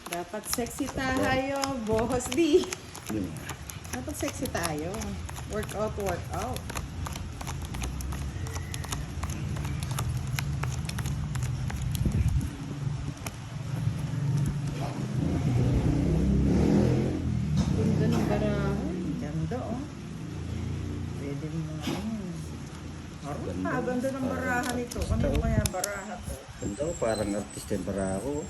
Dapat sexy tayo, Boss D. Dapat sexy tayo. Workout, workout. Ganda ng barahan. Ganda, oh. Pwede mo ganda ng barahan ito. Ano kaya baraha to? Ganda ko, parang artista yung bara ako.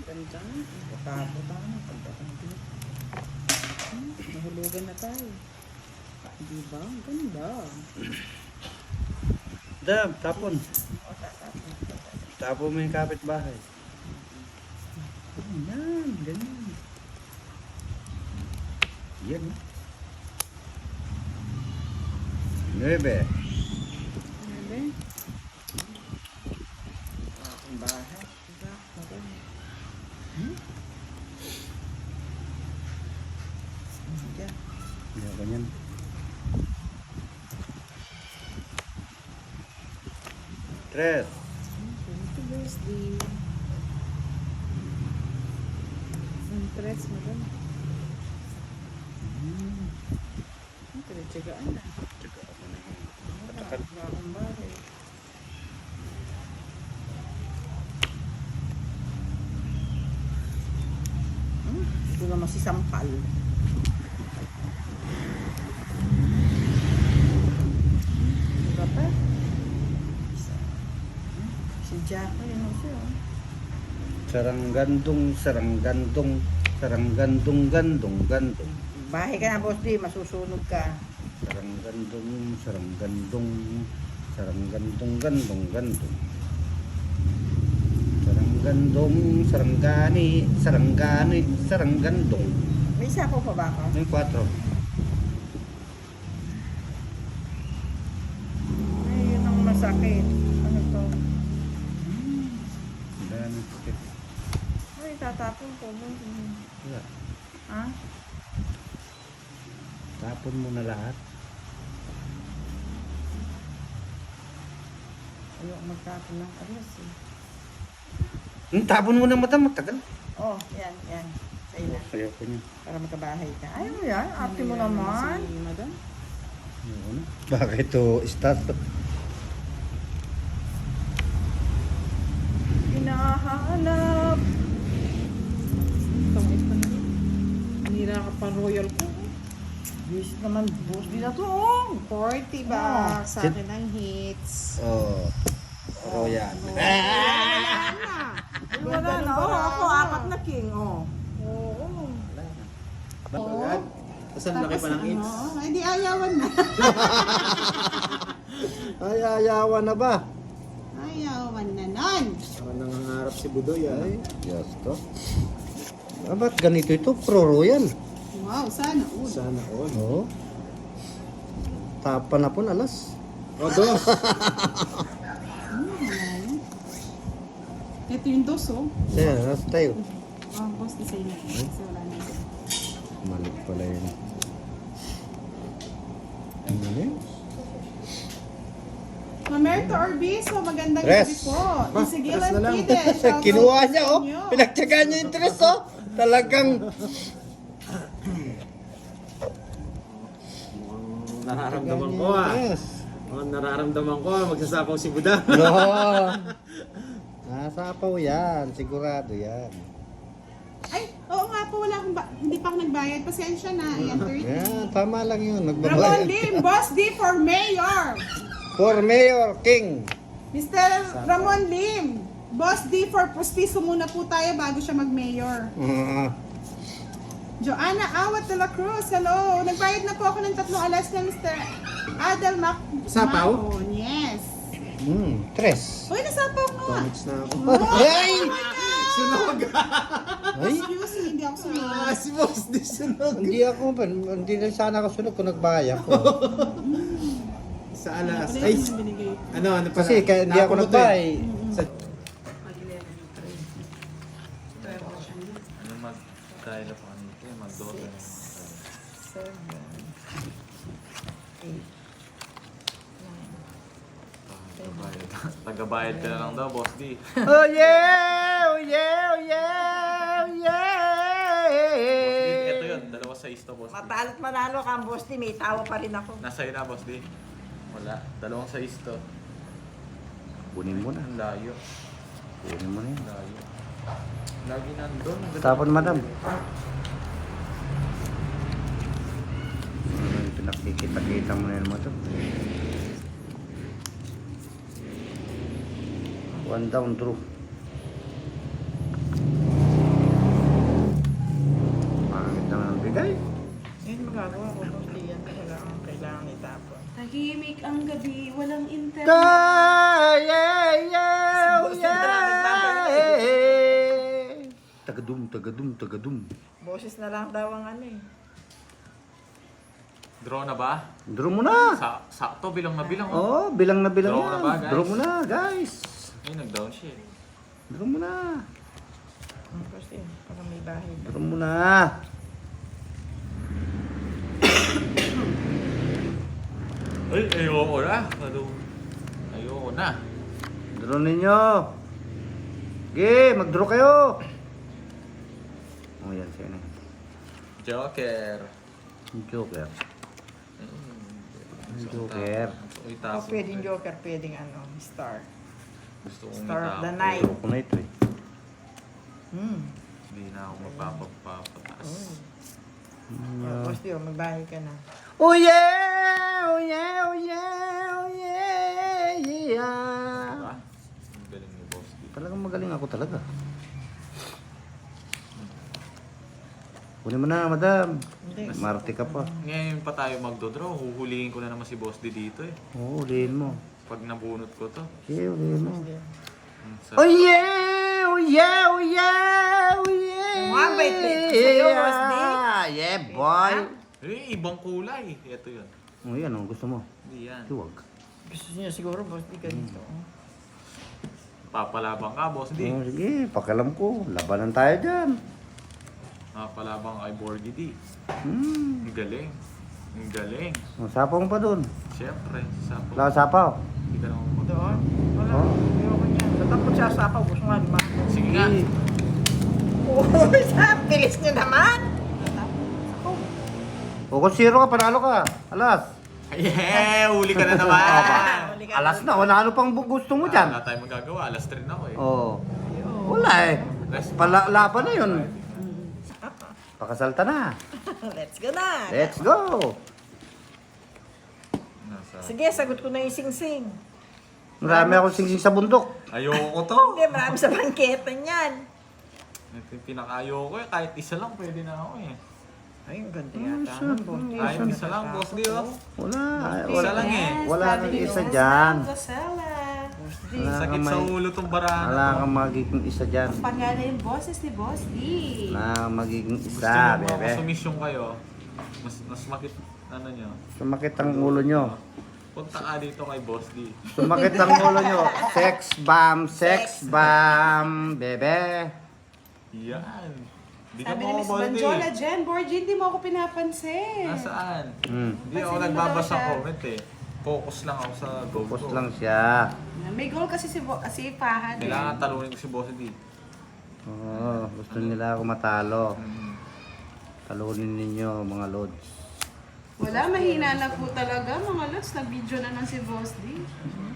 Ganda na. Bata-bata na. Mahulugan na tayo. Diba? Ganda. Dam, tapon. Tapon mo yung kapitbahay. Yan, ganyan. Yan. 9. Ano? Ang bahay. Diba? Maganda. Diyan. Yan, ganyan. Tres. Happy birthday. Ang tres mo doon. Ang pinagtsagaan na. Tsaka ako na yun. Patakal. Bakong bahay. Ito naman si Sampal. Diba pa? Si Jacko, yun ang siya. Saranggandong. Bahay ka na, Boss D. Masusunog ka. Saranggandong. Saranggandong. May isa po pa ba ako? Yung 4. Ay, yun ang masakit. Ano to? Dami sakit. Ay, tatapon ko. Wala. Ha? Tapon mo na lahat. Ayok magtapon ng alas eh. Tapon mo na matagal. Oh, yan. Sa'yo na. Ayaw ko niya. Para magkabahay ka. Ayaw mo yan. Ate mo naman. Si madam. Ayaw na. Bakit ito start? Hinahanap. Ito na. Nira ka pa royal ko. Visit naman, boss din na to. 40 ba? Sa akin ang hits. Oh. Royal. Wala na. Ako, 4 na king. Oo. Bagad. Tapos ang laki pa ng hits. Ay, di ayawan na. Ay, ayawan na ba? Ayawan na nun. Parang nangangarap si Budoy. Ay, yes to. Ba't ganito ito? Pro Royal. Wow, sana. Sana all. Oo. Tapa na po alas. O, dos. Ito yung dos, oh. Sige, nasa tayo. Oh, boss, design na. Kasi wala na. Malik pala yun. Ano yun? Mamerto Orbizo, magandang Tres. gabi po. Ba, Isigilan tres na lang. Pide. shoutout Kinuha sa niya, oh. inyo. Pinagtsagaan niya yung tres, oh. Talagang... Nararamdaman ko Yes. Nararamdaman ko magsasapaw si Buda. No. Nasapaw yan. Sigurado yan. Ay, oo nga po, wala akong hindi pa ako nagbayad. Pasensya na. Ayan, 30. Yan, tama lang yun. Ramon Magbabayad. Lim, Boss D for Mayor. For Mayor King. Mr. Ramon Lim, Boss D for Pustiso muna po tayo bago siya mag-mayor. Joanna Awat de la Cruz, hello. Nagbayad na po ako ng 3 alas na Mr. Adel Mac. Sapaw? Mahon, yes. Tres. Uy, nasapaw nga. Comics na ako. Ay! Sunog! Ay! Excuse me, hindi ako sumunod. Si Boss di sunog. Hindi na sana ako sunod kung nagbaya ko. Sa alas. Ano Ay, yung binigay? ano pala? Kasi kaya hindi ako Nakapunta nagbay. Sa Ano magkaya pa nito? Mag-dote na. 7, 8, Taga-bayad Magbabayad ka na lang daw, Boss D. Oh yeah! Oh yeah! Oh yeah! Oh Boss D, yeah! ito yun. 2-6 to, Boss D. Matalo't manalo ka, boss. May tawa pa rin ako. Nasa'yo na, Boss D. Wala. 2-6 to. Kunin mo na. Ang layo. Kunin mo na yan. Ang layo. Lagi nandun. Tapon, madam. Pinakikita-kita mo na yan mo ito. One down through. Pangit naman ang bigay. Yan magagawa ko, boss. Yan kailangan itapon. Tahimik ang gabi, walang internet. Tagadum, tagadum, tagadum. Boses na lang daw ang ano eh. Draw na ba? Draw mo na. Sakto, bilang na bilang. Oh, bilang na bilang Draw yan. na ba, guys? Draw mo na, guys. Ay, nag-down siya eh. Draw mo na. Boss, para may bahay. Draw mo na. Ay, ayoko na. Ayoko na. Draw ninyo. Okay, mag-draw kayo. Oh, yan, siya na. Joker. Joker. Joker. Uy, Oh, tapos. pwedeng joker, pwedeng ano, star. Gusto kong Star of the itapon. night. Draw ko na ito eh. Hindi na ako mapapagpapataas. Boss, magbahay ka na. Oh yeah! Oh yeah! Oh yeah! Oh yeah! Yeah! Diba? Ang galing ni Boss D. Talagang magaling ako talaga. Kunin mo na, madam. Hindi. Marte ka pa. Ngayon pa tayo magdodraw. Huhulihin ko na naman si Boss D dito eh. Oo, ulihin mo. Pag nabunot ko to. Okay, ulihin mo. Sa- Oh yeah! Oh yeah! Oh yeah! Oh yeah! Yung mga bait-bait ko sa'yo, Boss D. Yeah, boy! Eh, ibang kulay. Ito yun. Oh, yan oh. Gusto mo? Hindi yan. Huwag. Gusto niya siguro, boss, di ganito. Papalabang ka, Boss D. Oh, sige, pakialam ko. Labanan tayo dyan. Papalabang kay Borgie D. Hmm. Ang galing. Ang galing. Oh, sapaw mo pa dun. Siyempre, sapo. Wala ka sapaw. Hindi ka naman mag- Doon? Wala. Oh. Ayoko niya. Tatapos siya sa apaw. Gusto nga, di ba? Sige nga. Uy, sa bilis niyo naman. O kung zero ka, panalo ka. Alas. Yeah! Uli ka na naman. Huli ka Alas na. na. Ano pang gusto mo dyan? Wala tayong magagawa. Alas 3 na ako eh. Oh. Wala eh. Laban na yun. Pakasalta na. Let's go na. Let's go. Nasa... Sige, sagot ko na yung sing-sing. Marami akong singsing sa bundok. Ayoko to. Hindi, marami sa bangketa niyan. Ito yung pinaka-ayoko eh. Kahit isa lang pwede na ako eh. Ay, ang ganda yata. sure. Boss D. Kahit isa lang, Boss D oh. Wala. Isa lang eh. Wala nang isa dyan. Rosella. Boss D. Wala Sakit kang sa may- ulo tong barana. Wala kang magiging isa dyan. Pangala yung boses ni Boss D. Wala kang magiging Gusto isa, nyo mga bebe. konsumisyon kayo. Mas makit, ano nyo. Sumakit ang ulo nyo. Punta ka dito kay Boss D. Sumakit ang ulo nyo. Sex bomb, bebe. Yan. Hindi ka Sabi ni mo Miss Boss D. Banjola, Jen, Borgie, hindi mo ako pinapansin. Nasaan? Hmm. Hindi ako Pansin mo nagbabasa daw siya. comment eh. Focus lang ako sa goal Focus ko. lang siya. May goal kasi si Fahad eh. Kailangan talunin ko si Boss D. Oo, gusto nila ako matalo. Mm. Talunin ninyo, mga lods. Wala, mahina na po talaga mga lods. Nag-video na ng si Boss D.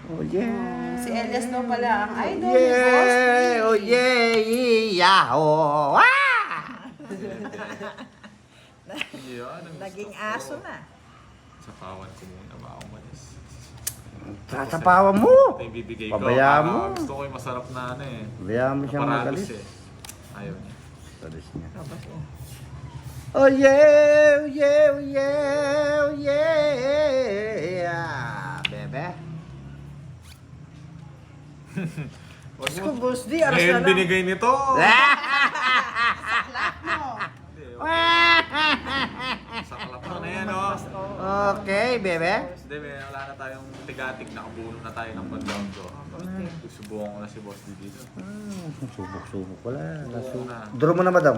Oh yeah. Si Elias daw pala ang idol ni Boss D. Yeah! Oh yeah! Yahoo! Ah! Yan, ang Naging gusto ko. aso na. Sapawan ko muna ba ako malis. Tatapawa mo! Ito yung bibigay ko. Pabayaan Para mo. Gusto ko yung masarap na ano eh. Bayaan mo siyang Naparalos magalis. eh. Ayaw niya. Talis niya. Tapos, Oh yeah! Oh yeah! Oh yeah! Oh yeah! Bebe? Wag ko, mo. Boss D, aras na Ngayon lang. binigay nito. Hindi, sa kalapang na yan oh. Okay, bebe. Hindi, wala na tayong tigatig. Nakabuno na tayo ng background ko. Subukan ko na si Boss D dito. Subok-subok wala. Oo na. Draw mo na, madam.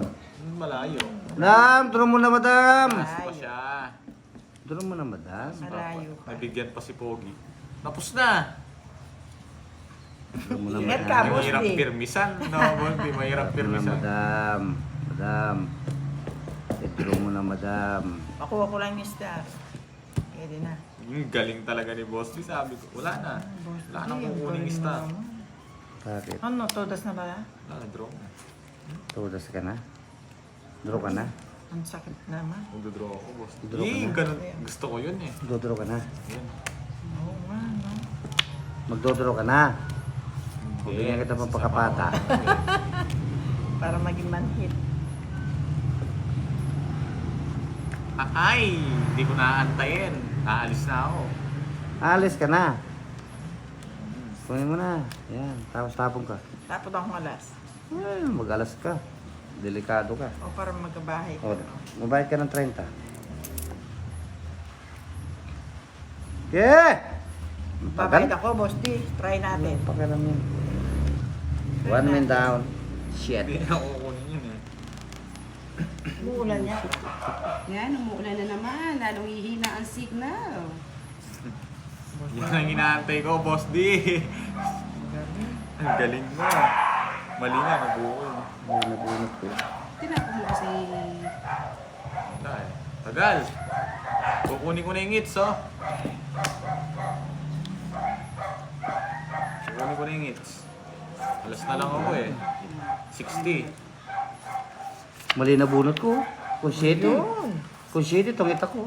Malayo. Madam, draw mo na, madam. Taas pa siya. Draw mo na, madam. Malayo pa. Nabigyan pa si Pogi. Tapos na! Draw mo na, Ingat ka, madam. boss. Mahirap Di. pirmisan. No, boss, di mahirap Draw mo na, pirmisan. madam. Madam. Draw mo na, madam. Makuha ko lang yung star. Pwede na. Galing talaga ni boss. Di sabi ko, wala na. Wala nang kukuning star. Bakit? Ano, todas na ba? Wala na, draw na. Tudas ka na? Draw ka na? Ang sakit naman. Magdodraw ako, boss. Draw ka na. Ganun. Gusto ko yun eh. Magdodraw ka na? Yan. Oo nga, no? Magdodraw ka na? Hindi. Bigyan kita pang Sasama pakapata. ko. Para maging manhit. Ay! Hindi ko naaantayin. Aalis na ako. Alis ka na. Kunin mo na. Yan. Tapos tapong ka. Tapos akong alas. Ay, mag-alas ka. Delikado ka. O para magkabahay ka. O, mabayad ka ng 30. Yeah! Babayad ako, boss D. Try natin. Pakiram yun. One man down. Shit. Hindi na kukunin yun eh. Muulan niya. Yan, umuulan na naman. Lalong hihina ang signal. Yan ang inaantay ko, boss D. Ang galing mo. Mali nga, nabukol. Ay, nabunot ko. Tinapon mo kasi... Wala eh. Tagal. Kukunin ko na yung hits, oh. Kukunin ko na yung hits. Alas na lang ako eh. 60. Mali na bunot ko. Kung 7. Yun. Kung 7, tungit ako.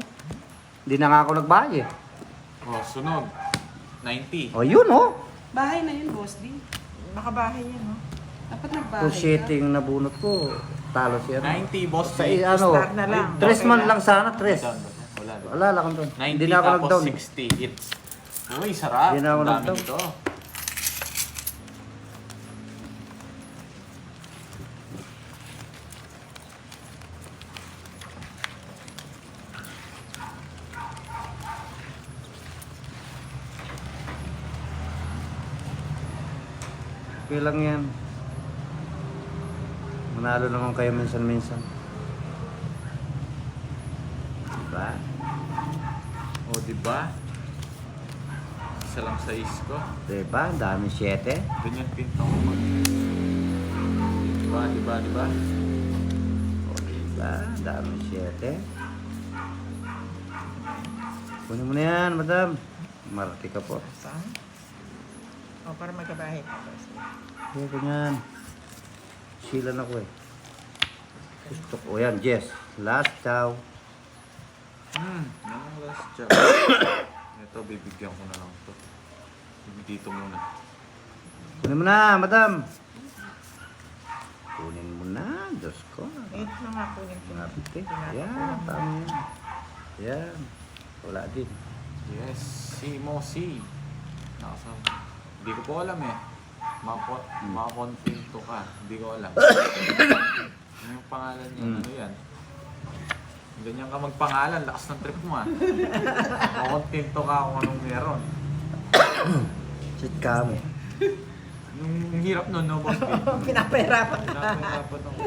Hindi na nga ako nagbayad. Oh, sunod. 90. O, yun oh. Bahay na yun, boss D. Makabahay yan, no? Dapat nagbahay Kung ka. 7 yung nabunot ko, talo siya. 90, boss Sa D. ano, Start na lang. 3 man lang sana, 3. Down ba? Wala. Wala lang doon. 90 Hindi na ako tapos nag-down. 60 hits. Uy, sarap. Hindi na ako Ang dami nag-down. nito. Okay lang yan. Manalo naman kayo minsan-minsan. Diba? Oh, di ba? Isa lang sa isko. Diba? Ang dami 7. Ganyan pinto ko mag... Diba, diba, diba? O diba? Ang dami 7. Kunin mo na yan, madam. Marati ka po. Saan? O para magkabahay ka. Kaya ganyan. Silan ako eh. Gusto ko. O yan, Jess. Last chow. Yan ang last job. Ito, bibigyan ko na lang ito. Dito muna. Kunin mo na, madam. Kunin mo na. Diyos ko. Ito na nga kunin ko. Marati. Yan, tama yan. Yan. Wala din. Yes, si Mosi. Nakasama. Hindi ko po alam eh. Makakontinto ka. Hindi ko alam. Ano yung pangalan niya? Ano yan? Ganyan ka magpangalan. Lakas ng trip mo ah. Makakontinto ka kung anong meron. Shit kami. Yung hirap nun, no, boss? Pinapahirapan ka. Pinapahirapan ako.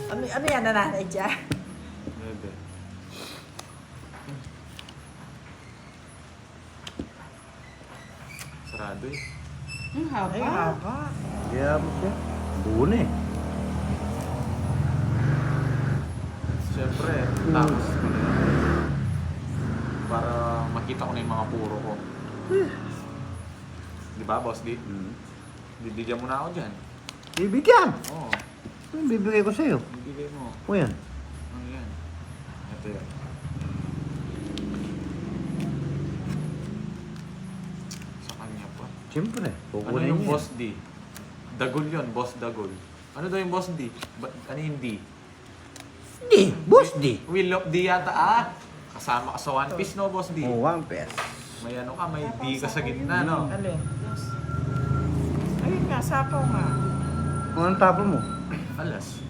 Ano yan, nananay dyan? Bebe. Sarado eh. Ang haba. Ay, haba. Kaya mo siya. Buo na eh. Siyempre, tapos ko na yun. Para makita ko na yung mga puro ko. Di ba, boss D? Bibigyan mo na ako dyan. Bibigyan! Oo, Yung bibigay ko sa'yo. bibigay mo. O yan. Ano yan? Ito yan. Sa kanya pa. Siyempre. Ano Kukunin yung niya. boss D? Dagol yun, boss Dagol. Ano daw yung boss D? Ano yung D? Di! Boss di! Will of D yata ah! Kasama ka sa One Piece no, boss D? Oh, 1 peso. May ano ka, may D ka sa gitna no? Alin? Ayun nga, sapaw nga. Anong tapo mo? Alas.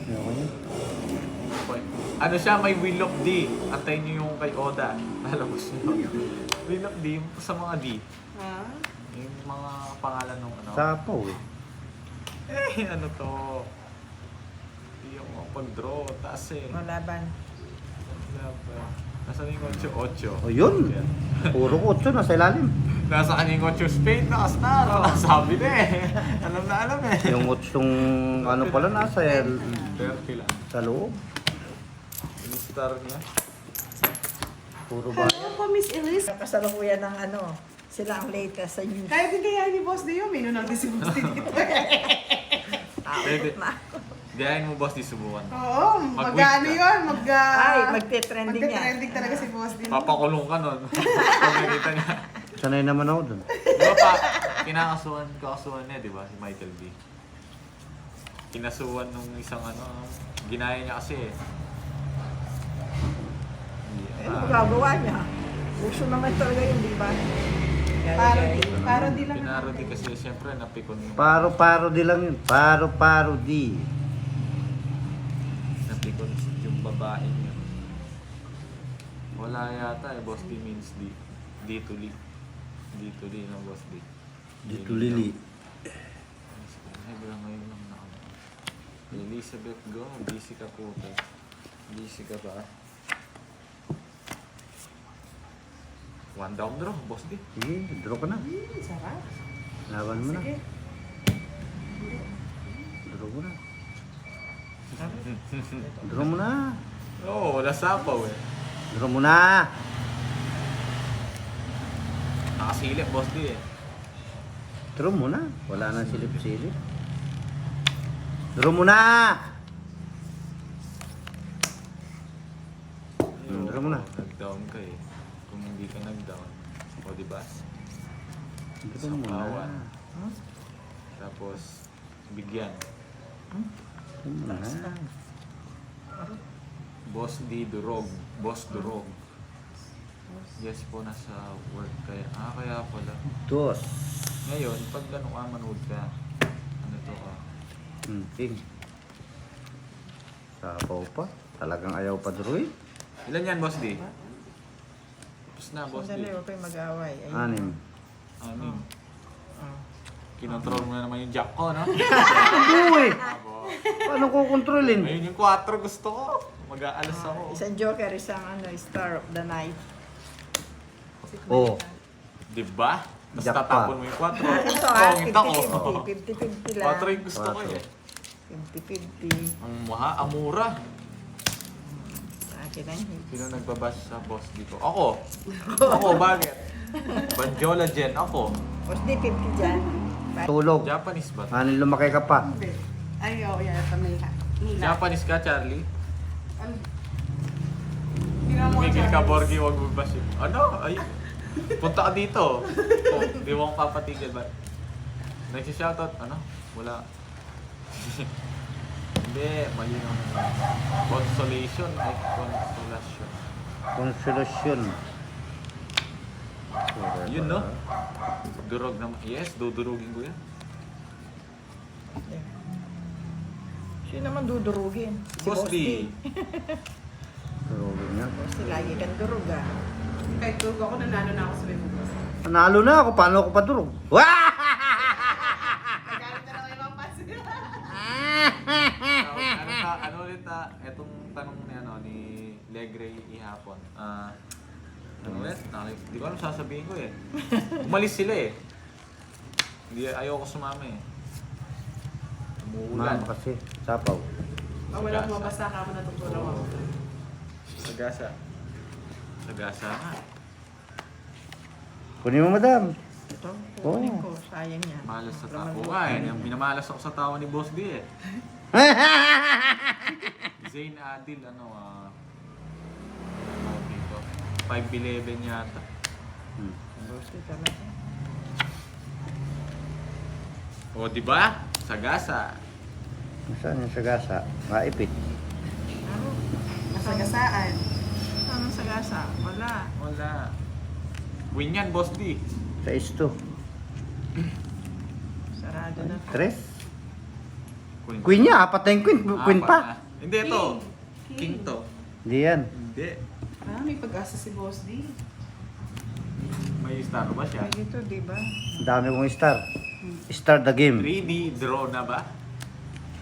Ayoko niya. Ano siya, may Will of D. Antayin niyo yung kay Oda. Alam mo siya. Will of D, yung sa mga D. Ha? Yung mga pangalan ng ano. Tapo eh. Ano to? Hindi ako makapag-draw. Taas eh. Malaban. Laban. Nasaan yung 8-8? O yun. Puro kotso na sa ilalim. Nasa kanyang 8 Spain, naka-star. Sabi na eh. Alam na alam eh. Yung kotsong ano pala nasa 30 lang. sa loob. Yung star niya. Puro ba? Hello po, Miss Elise. Kasalukuyan ng ano, sila ang latest sa news. Kaya din kaya ni Boss Dio, may nunang din si Boss Dio dito. Pwede. Diyahin mo boss, di subukan. Oo, Mag-week mag-ano ka. yun, Ay, magte-trending yan. magte-trending talaga si Boss Dio. Papakulong ka nun. Pag nakita niya. Sanay naman ako dun. Di ba pa, kakasuhan niya, di ba? Si Michael B. Kinasuhan nung isang ano, ginaya niya kasi eh. Ano magagawa niya? Uso naman talaga yun, di ba? Parody lang. Pinarody kasi siyempre napikon yung Paro-paro di lang yun. Paro-paro di. napikon yung babae niya. Wala yata eh, Boss D means D. D to Lee. D to Lee ng Boss D. Dito lili. Ay, wala ngayon lang na ako. Elizabeth, go. Busy ka po. Busy ka ba? One down draw, Boss D. Sige, draw ka na. Sarap. Laban mo na. Sige. Draw mo na. Draw mo na. Oo, wala sapaw eh. Draw mo na. Nakasilip, Boss D eh. Draw mo na. Wala nang silip-silip. Draw mo na. Draw mo na. Nag-down ka eh. Kung hindi ka nag-down. O diba? Draw mo na. Sapawan. Tapos, bigyan. Draw mo na. Boss D Durog. Boss Durog. Yes po, nasa work kaya. Kaya pala. Dos. Ngayon, pag ano ka, manood ka. Ano to ka? King. Sapaw pa. Talagang ayaw pa draw eh. Ilan yan, Boss D? Tapos na, Boss D. Sandali, huwag kayong mag-away. Ayun. Anim. Anim. Kinontrol mo na naman yung jack ko, no? Ano eh? Paano ko kontrolin? Ayun yung 4 gusto ko. Mag-aalas ako. Isang joker, isang ano, star of the night. Oh. Diba? Tapos Jack pa. tatapon mo yung 4. Ito Pongit ako. 50-50 lang. 4 yung gusto ko eh. 50-50. Ang amura. Akin ang hit. Sino nagbabash sa boss dito? Ako. Ako, bakit? Banjola Jen, ako. Tapos di 50 dyan. Tulog. Japanese ba? Ano lumaki ka pa? Hindi. Ay, oo, yan. Ito nila. Nila. Japanese ka, Charlie? Hindi na mo Tumigil ka, Borgie, huwag mo bash. Ano? Ay, punta ka dito. Oh, di mo akong papatigil ba? Nagsishoutout, ano? Wala. Hindi, mali naman. Consolation, ay consolation. Konsolasyon. Yun, no? Durog naman. Yes, dudurugin ko yan. Sino naman dudurugin? Si Boss D. Durugin niya. Boss D, lagi kang durug ah. Kahit tulog ako, nanalo na ako sa may bukas. Nanalo na ako. Paano ako padurog? Wah! Nagalit na lang kayo mga pass. Ano ulit etong tanong ni ni Legre ihapon. Ano ulit? Hindi ko alam sasabihin ko eh. Umalis sila eh. Hindi ayoko sumama eh. Umuulan. Mama kasi. Sapaw. Wala mo mabasa ka mo natutulong ako. Sagasa. Sagasa nga. Kunin mo, madam. Ito, kukunin ko. Sayang yan. Malas sa Para tao. maluto. Nga eh. Minamalas ako sa tawa ni Boss D eh. Zayn Adil, ano dito. 5'11 yata. Boss D talaga. O, di ba? Sagasa. Saan yung sagasa? Maipit. Ano? Nasagasaan. Anong sagasa? Wala. Wala. Win yan, Boss D. Sa isto. Sarado na. Tres. Queen niya. Apat na yung queen. Queen Apat pa. na. Hindi, ito. King. King to. Hindi yan. Hindi. May pag-asa si Boss D. May star ba siya? Ay, ito, di ba? Ang dami kong star. Start the game. 3D draw na ba?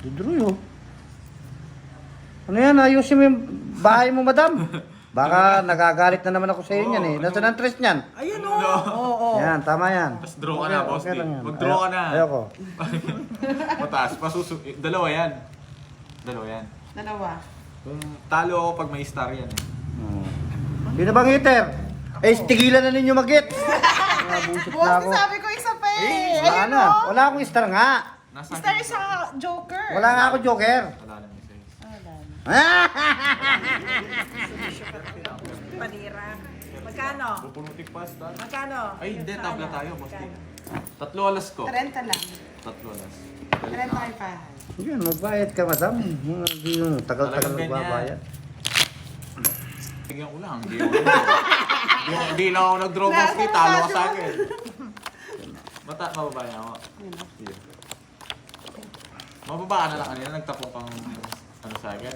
Dudroy oh. Ano yan? Ayusin mo yung bahay mo, madam. Baka nagagalit na naman ako sa inyo yan eh. Nasaan ang tres niyan? Ayun o. Oo. Yan, tama yan. Tapos draw ka na, boss. Okay lang yan. Mag-draw ka na. Ayoko. Mataas. Dalawa yan. Dalawa yan. Dalawa. Kung talo ako pag may star yan eh. Hindi na bang hitter? Eh, tigilan na ninyo mag-hit. Nabusit na Boss, ako. sabi ko isa pa eh. Wala na. Wala akong star nga. Nasa Star sa Joker. Wala nga ako joker. Wala lang isa eh. Panira. Magkano? Pupunutik pa star. Magkano? Ay, hindi. Tabla tayo, boss. Tatlo alas ko. 30 lang. Tatlo alas. 35. Yan, magbayad ka, madam. Hindi yung tagal-tagal Talagang ganyan. magbabayad. Tingnan ko lang. Hindi lang ako nag-draw basket. Talo ka sa akin. Mababa niya ako. Sige. Mababa ka na lang kanina. Nagtapong kang ano sa akin.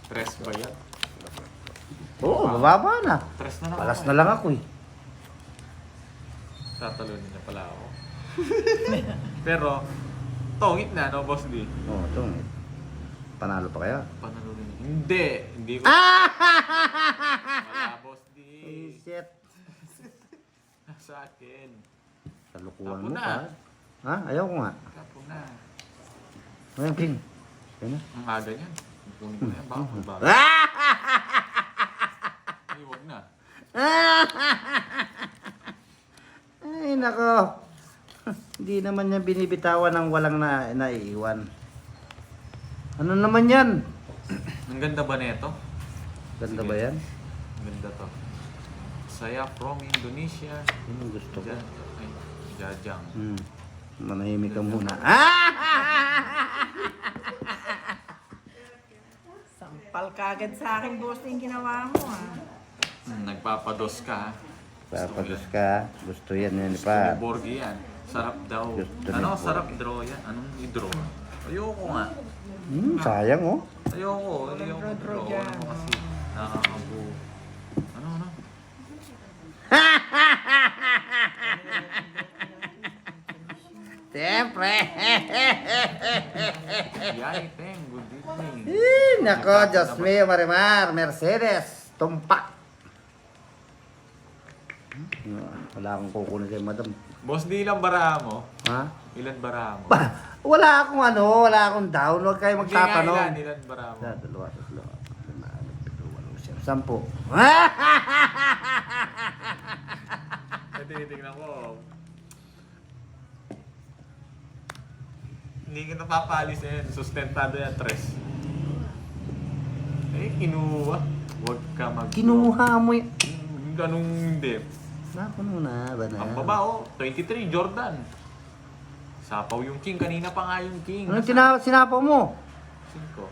Tres ba yan? Oo, bababa na. Tres na lang Palas ako na lang ako eh. Tatalunin niya pala ako. Pero, tongit na, no, Boss D? Oo, ito. Panalo pa kaya? Panalunin niya. Hindi. Hindi ko. Wala, Boss D. Shit. Sa akin. Kalukuhan Tapo mo na. pa. Ha? Ayaw ko nga. Tapo na. Ngayon, King. Yan na. Ang aga niyan. Kunin ko na yan. Baka magbago. Ay, huwag na. Ay, nako. Hindi naman yan binibitawan ng walang naiiwan. Ano naman yan? Ang ganda ba nito? Ganda Sige. ba yan? Ang ganda to. Saya from Indonesia. Yun ang gusto ko. Ay, Jajang. Manahimik ka muna. Sampal ka agad sa akin, boss, yung ginawa mo ah. Nagpapados ka, ha? Papados ka. Gusto yan yan Gusto pa. ni Borgie yan. Sarap daw. Gusto ni Ano? Borgie. Sarap draw yan. Anong i-draw? Ayoko nga. Sayang oh. Ayoko. Ayoko draw. Ano kasi nakakabu. Ano? Siyempre. Yay, Teng. Good evening. Nako, Diyos mío, Marimar. Mercedes. Tumpak. Wala akong kukunin kay madam. Boss, di ilang bara mo? Ha? Ilan bara mo? Wala akong wala akong down. Huwag kayo Hindi nga, magtatanong. ilan bara mo? Dalawa, tatlo, apat, lima, anim, pito, walo, siyam, 10. Ay, tinitignan ko. Hindi ka napapalis yan. Sustentado yan, tres. Eh, kinuha. Huwag ka mag... Kinuha mo yan. Ganong hindi. Nakuno na ba na? Ang baba, oh. 23, Jordan. Sapaw yung king. Kanina pa nga yung king. Anong sinapaw mo? 5.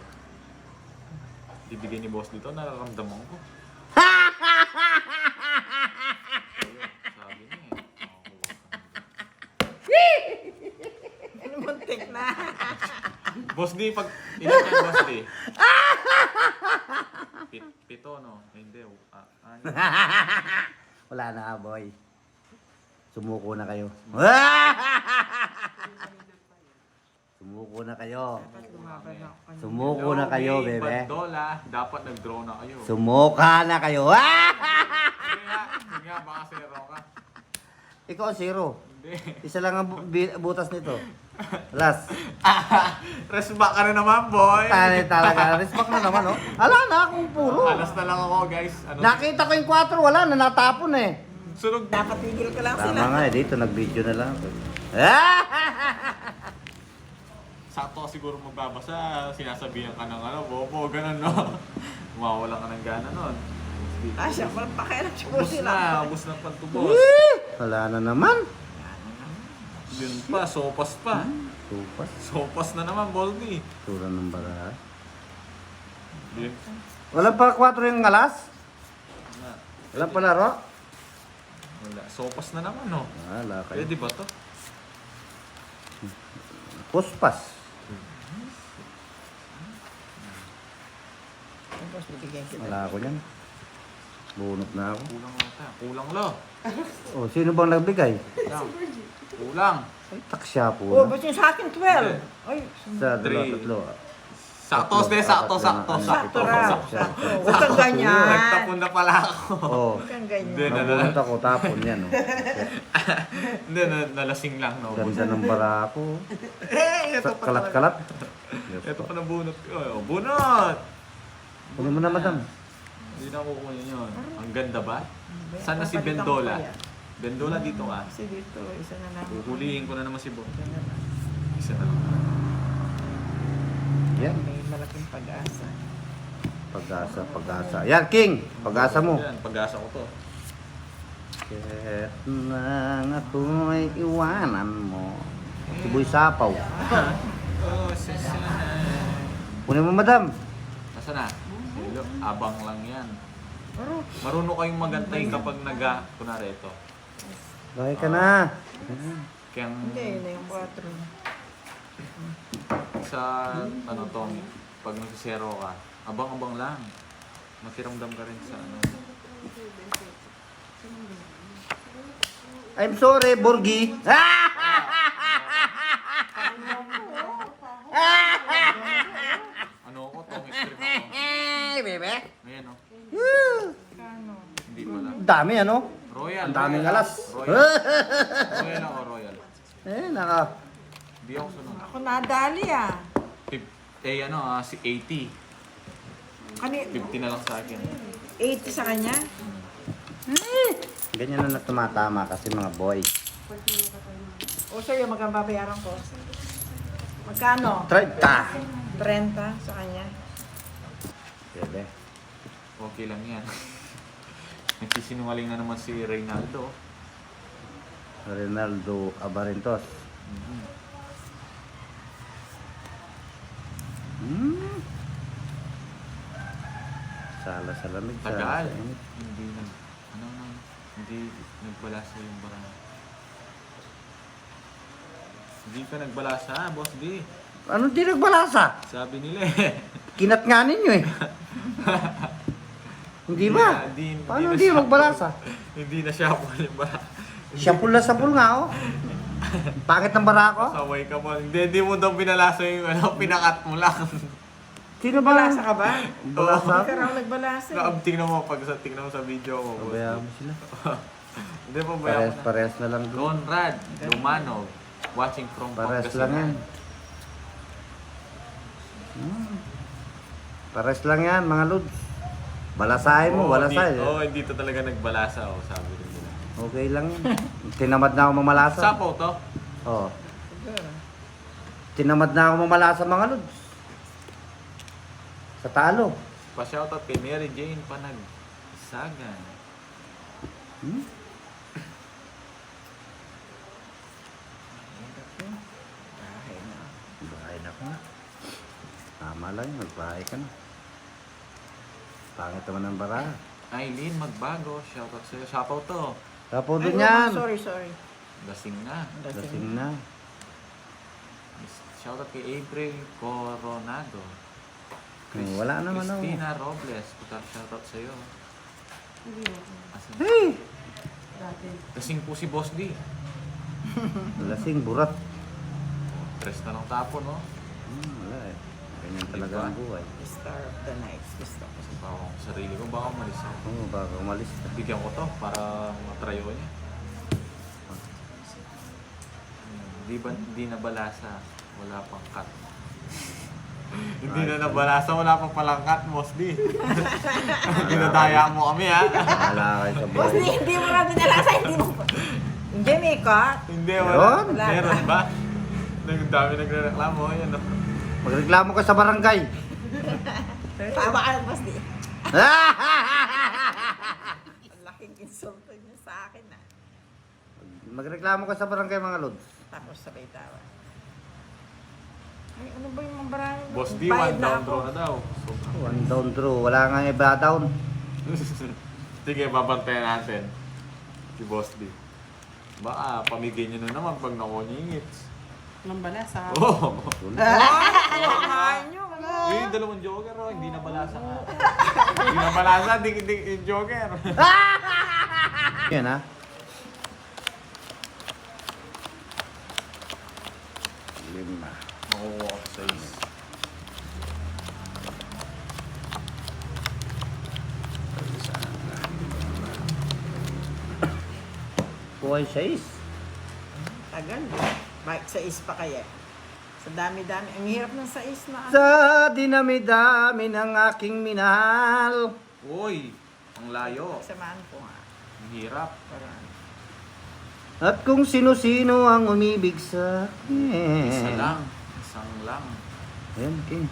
Ibigay ni boss dito, nararamdaman ko. Sabi niya eh. Ano muntik na? Boss D, pag ilan yan, Boss D? Pito, no? Hindi. Wala na, boy. Sumuko na kayo. Sumuko na kayo. Sumuko na kayo, bebe. Bandola, dapat nag-draw na kayo. Sumuka na kayo. Sige nga, baka zero ka. Ikaw, zero. Hindi. Isa lang ang butas nito. Last. Resback ka na naman, boy. Talaga. Respect na naman, oh. Ala na akong puro. Alas na lang ako, guys. Ano? Nakita ko yung 4, wala na, natapon eh. Sunog. Dapat tigil ka lang sila. Tama nga eh, dito nag-video na lang ako. Sakto ka siguro magbabasa, sinasabihan ka ng ano, bobo, ganun, no? Mawawala ka ng gana nun. Ah, siya, walang pakialam siya po Ubus sila. na, ubus na pantubos. Wala na naman. Yun pa, sopas pa. Tupas. Sopas na naman, Baldi. Tura ng bara. Yun. Wala pa 4 yung alas? Wala. Wala pa laro? Wala. Sopas na naman, no? Wala kayo. Pwede ba to? Puspas. Tapos bibigyan kita. Wala ako yan. Bunot na ako. Kulang lang tayo. Kulang lo. Oh, sino bang nagbigay? Kulang. Kulang. Ay, taksya po Oh, na. ba't yung sa akin 12? Ay, Sa dalawa, Three. tatlo. Sakto, sakto. Sakto raw. Sakto. Huwag kang ganyan. Nagtapon na pala ako. Oo. Huwag kang ganyan. Hindi, Nabunot ako, tapon yan. Oh. Hindi, nalasing lang. No? Ganda ng bara ko. Ito pa Kalat-kalat. Ito pa nabunot ko. Oh, bunot! Kunin mo na, madam. Hindi na kukunin yun. Ang ganda ba? Saan na si Bendola? Bendola dito ka. Kasi dito, isa na lang. Huhulihin ko na naman si Bo. Isa na lang. Yan. May malaking pag-asa. Pag-asa. Yan, King. Pag-asa mo. Yan, pag-asa ko to. Kahit nang ako'y iwanan mo. Siboy sapaw. Oh, sasanay. Kunin mo, madam. Nasaan na? Hello, abang lang yan. Marunong kayong magantay kapag kunwari ito. Bahay ka na. Kaya Hindi, yun na yung 4. sa ano to, pag nagsisero ka, abang-abang lang. Makiramdam ka rin sa ano. I'm sorry, Borgi. Ano ko, Tommy Strip ako. Bebe. Ayan o. Kano? Hindi pala. Dami, ano? Royal. Ang daming Royal. alas. Royal. Royal ako, Royal. Naka. Hindi ako sunod. Ako nadali ah. Si 80. Kani, 50 na lang sa akin. 80 sa kanya? Ganyan na tumatama kasi mga boy. O sa'yo, magkang babayaran ko. Magkano? 30. 30 sa kanya. Bebe. Okay lang yan. Nagsisinungaling na naman si Reynaldo. Ronaldo Abarentos. Sala sa lamig. sala Tagal. sa init. Hindi nagbalasa yung barang. Hindi ka nagbalasa, Boss D. Ano di nagbalasa? Sabi nila eh. Kinat nga ninyo eh. Hindi ba? Paano di magbalasa? Hindi na siya po yung bara. Siyapul na sapul nga oh. Pangit ng bara ko. Saway ka mo. Hindi mo daw binalasa yung pinakat mo lang. Sino ba? Balasa ka ba? Balasa? Hindi ka raw nagbalasa eh. Tingnan mo tingnan mo sa video mo. Boss D. Pabayaan mo sila. Hindi pa bayan mo na. Parehas na lang doon. Conrad Lumanov, watching from Parehas lang yan. Parehas lang yan mga lods. Balasahin mo, balasay. Hindi to talaga nagbalasa, sabi rin nila. Okay lang yan. Tinamad na ako mamalasa. Sapaw to? Oo. Tinamad na ako mamalasa mga lods. Sa talo. Pa-shoutout kay Mary Jane Panag Isagan. Bahay na ka na. Tama lang yun, magbahay ka na. Pangit naman ang bara. Aileen Magbago, shoutout sa'yo. Sapaw to. Tapo Ay, din yan. Sorry. Lasing na. Lasing na. Shoutout kay April Coronado. Wala naman ako. Christina Robles, shoutout sa'yo. Asan? Hey! Lasing po si Boss D. Lasing, burat. Tres na lang tapo, no? Wala eh. Ganyan talaga Diba? ang buhay. Star of the night. Gusto ko. Kasi baka ako sa sarili ko, baka umalis ako. Oo, baka umalis na. Bigyan ko to para matrayo niya. Hindi na balasa, wala pang cut. Hindi na nabalasa, wala pang palang cut, Boss D. Ginadaya mo kami, ha? Wala kayo sa Boss, buhay. hindi mo na binalasa, hindi mo pa. Hindi, Mika. Hindi, wala. Meron? Meron ba? Ang dami nagre-reklamo, yan, no? Magreklamo ka sa barangay. Tama ka, Boss, di. Ang laking insulto niya sa akin, ah. Magreklamo ka sa barangay mga lods. Tapos sabay tawa. Ay, ano ba yung mga barangay? Boss D, Bayad one na down ako. draw na daw. Sobrang. One down draw. Wala nga iba down. Sige, babantayan natin. Si Boss D. Baka pamigay niyo na naman pag nakunyingits. Walang balasa. Oo. Kumain nyo, ano? Yung dalawang joker, oh, hindi na balasa nga. Hindi na balasa, di yung joker. Yan ha. Lima. Makukuha ko sa is. ko ay 6. Tagal. Bakit sa is pa kaya? Sa dami-dami. Ang hirap ng sa is na. Sa dinami-dami ng aking minahal. Uy, ang layo. Samahan ko nga. Ang hirap. Parang. At kung sino-sino ang umibig sa akin. Isa lang. Isang lang. Ayan, King.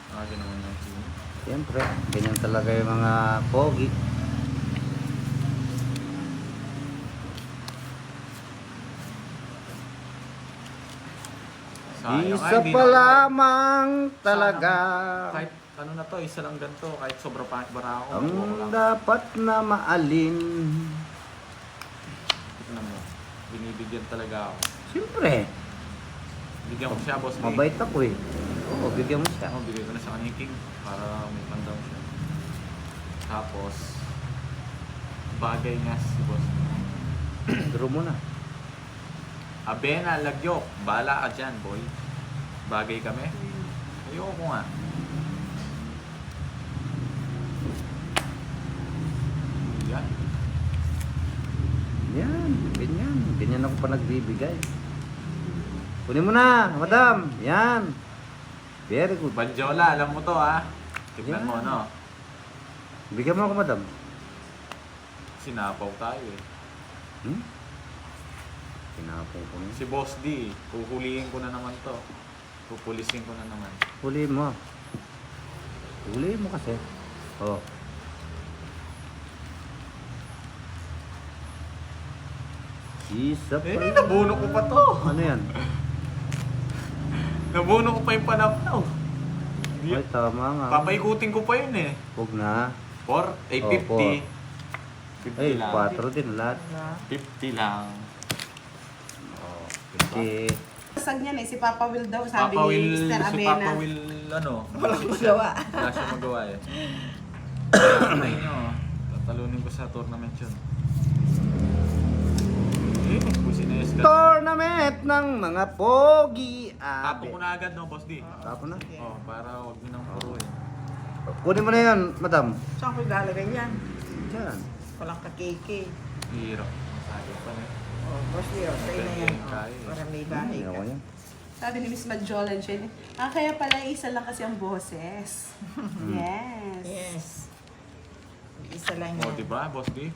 Ginawa ng team. Siyempre, ganyan talaga yung mga pogi. Isa pa lamang talaga Kahit ano na to, isa lang ganito. Kahit sobra pa bara ako. ang makuha ko lang. dapat na maalin. Tignan mo. Binibigyan talaga ako. Siyempre, Bigyan ko siya, boss. mabait ako eh. Oo, bigyan mo siya. Ako, bigay ko na sa kanya king para may pandown siya. Tapos, bagay nga si boss. Draw mo na. Abena, Lagyok. Bala ka dyan, boy. Bagay kami. Ayoko nga. Yan. Yan, ganyan. Ganyan ako pa nagbibigay. Kunin mo na, madam. Yan. Very good. Banjola, alam mo to ha. Tignan Yan. mo, no? Bigyan mo ako, madam. Sinapaw tayo eh. Hmm? Pinapong ko na. Si Boss D, puhulihin ko na naman to. Pupulisin ko na naman. Huliin mo. Huliin mo kasi. Oh. Isa pa. Eh, nabuno ko pa to. Ano yan? Nabuno ko pa yung panapnaw. Ay, tama nga. Papaikutin ko pa yun eh. Huwag na. 4, ay Oh, 50. 50 Ay, lang. 4 din lahat. 50 lang. Oh, kasi Sag niyan eh, si Papa Will daw, sabi Papa ni Will, Mr. si Abena. Papa Will, ano? Walang magawa. Wala siya magawa eh. Antayin nyo, tatalunin ko sa tournament yun. Eh, pusin na yung tournament ng mga pogi. Tapo ko na agad no, Boss D. Tapo na. Oh, para wag nyo nang puruin. Kunin mo na yan, madam. Saan ko ilalagay yan? Diyan. Walang kakeke. Hirap. Masabi pa na. Oh, boss Leo, sa'yo na yan. Oh, Kaya. para may bahay Ayaw ka. ko yan. Sabi ni Miss Majolan siya, kaya pala isa lang kasi ang boses. Yes. Yes. Isa lang Oh, yan. diba, Boss D?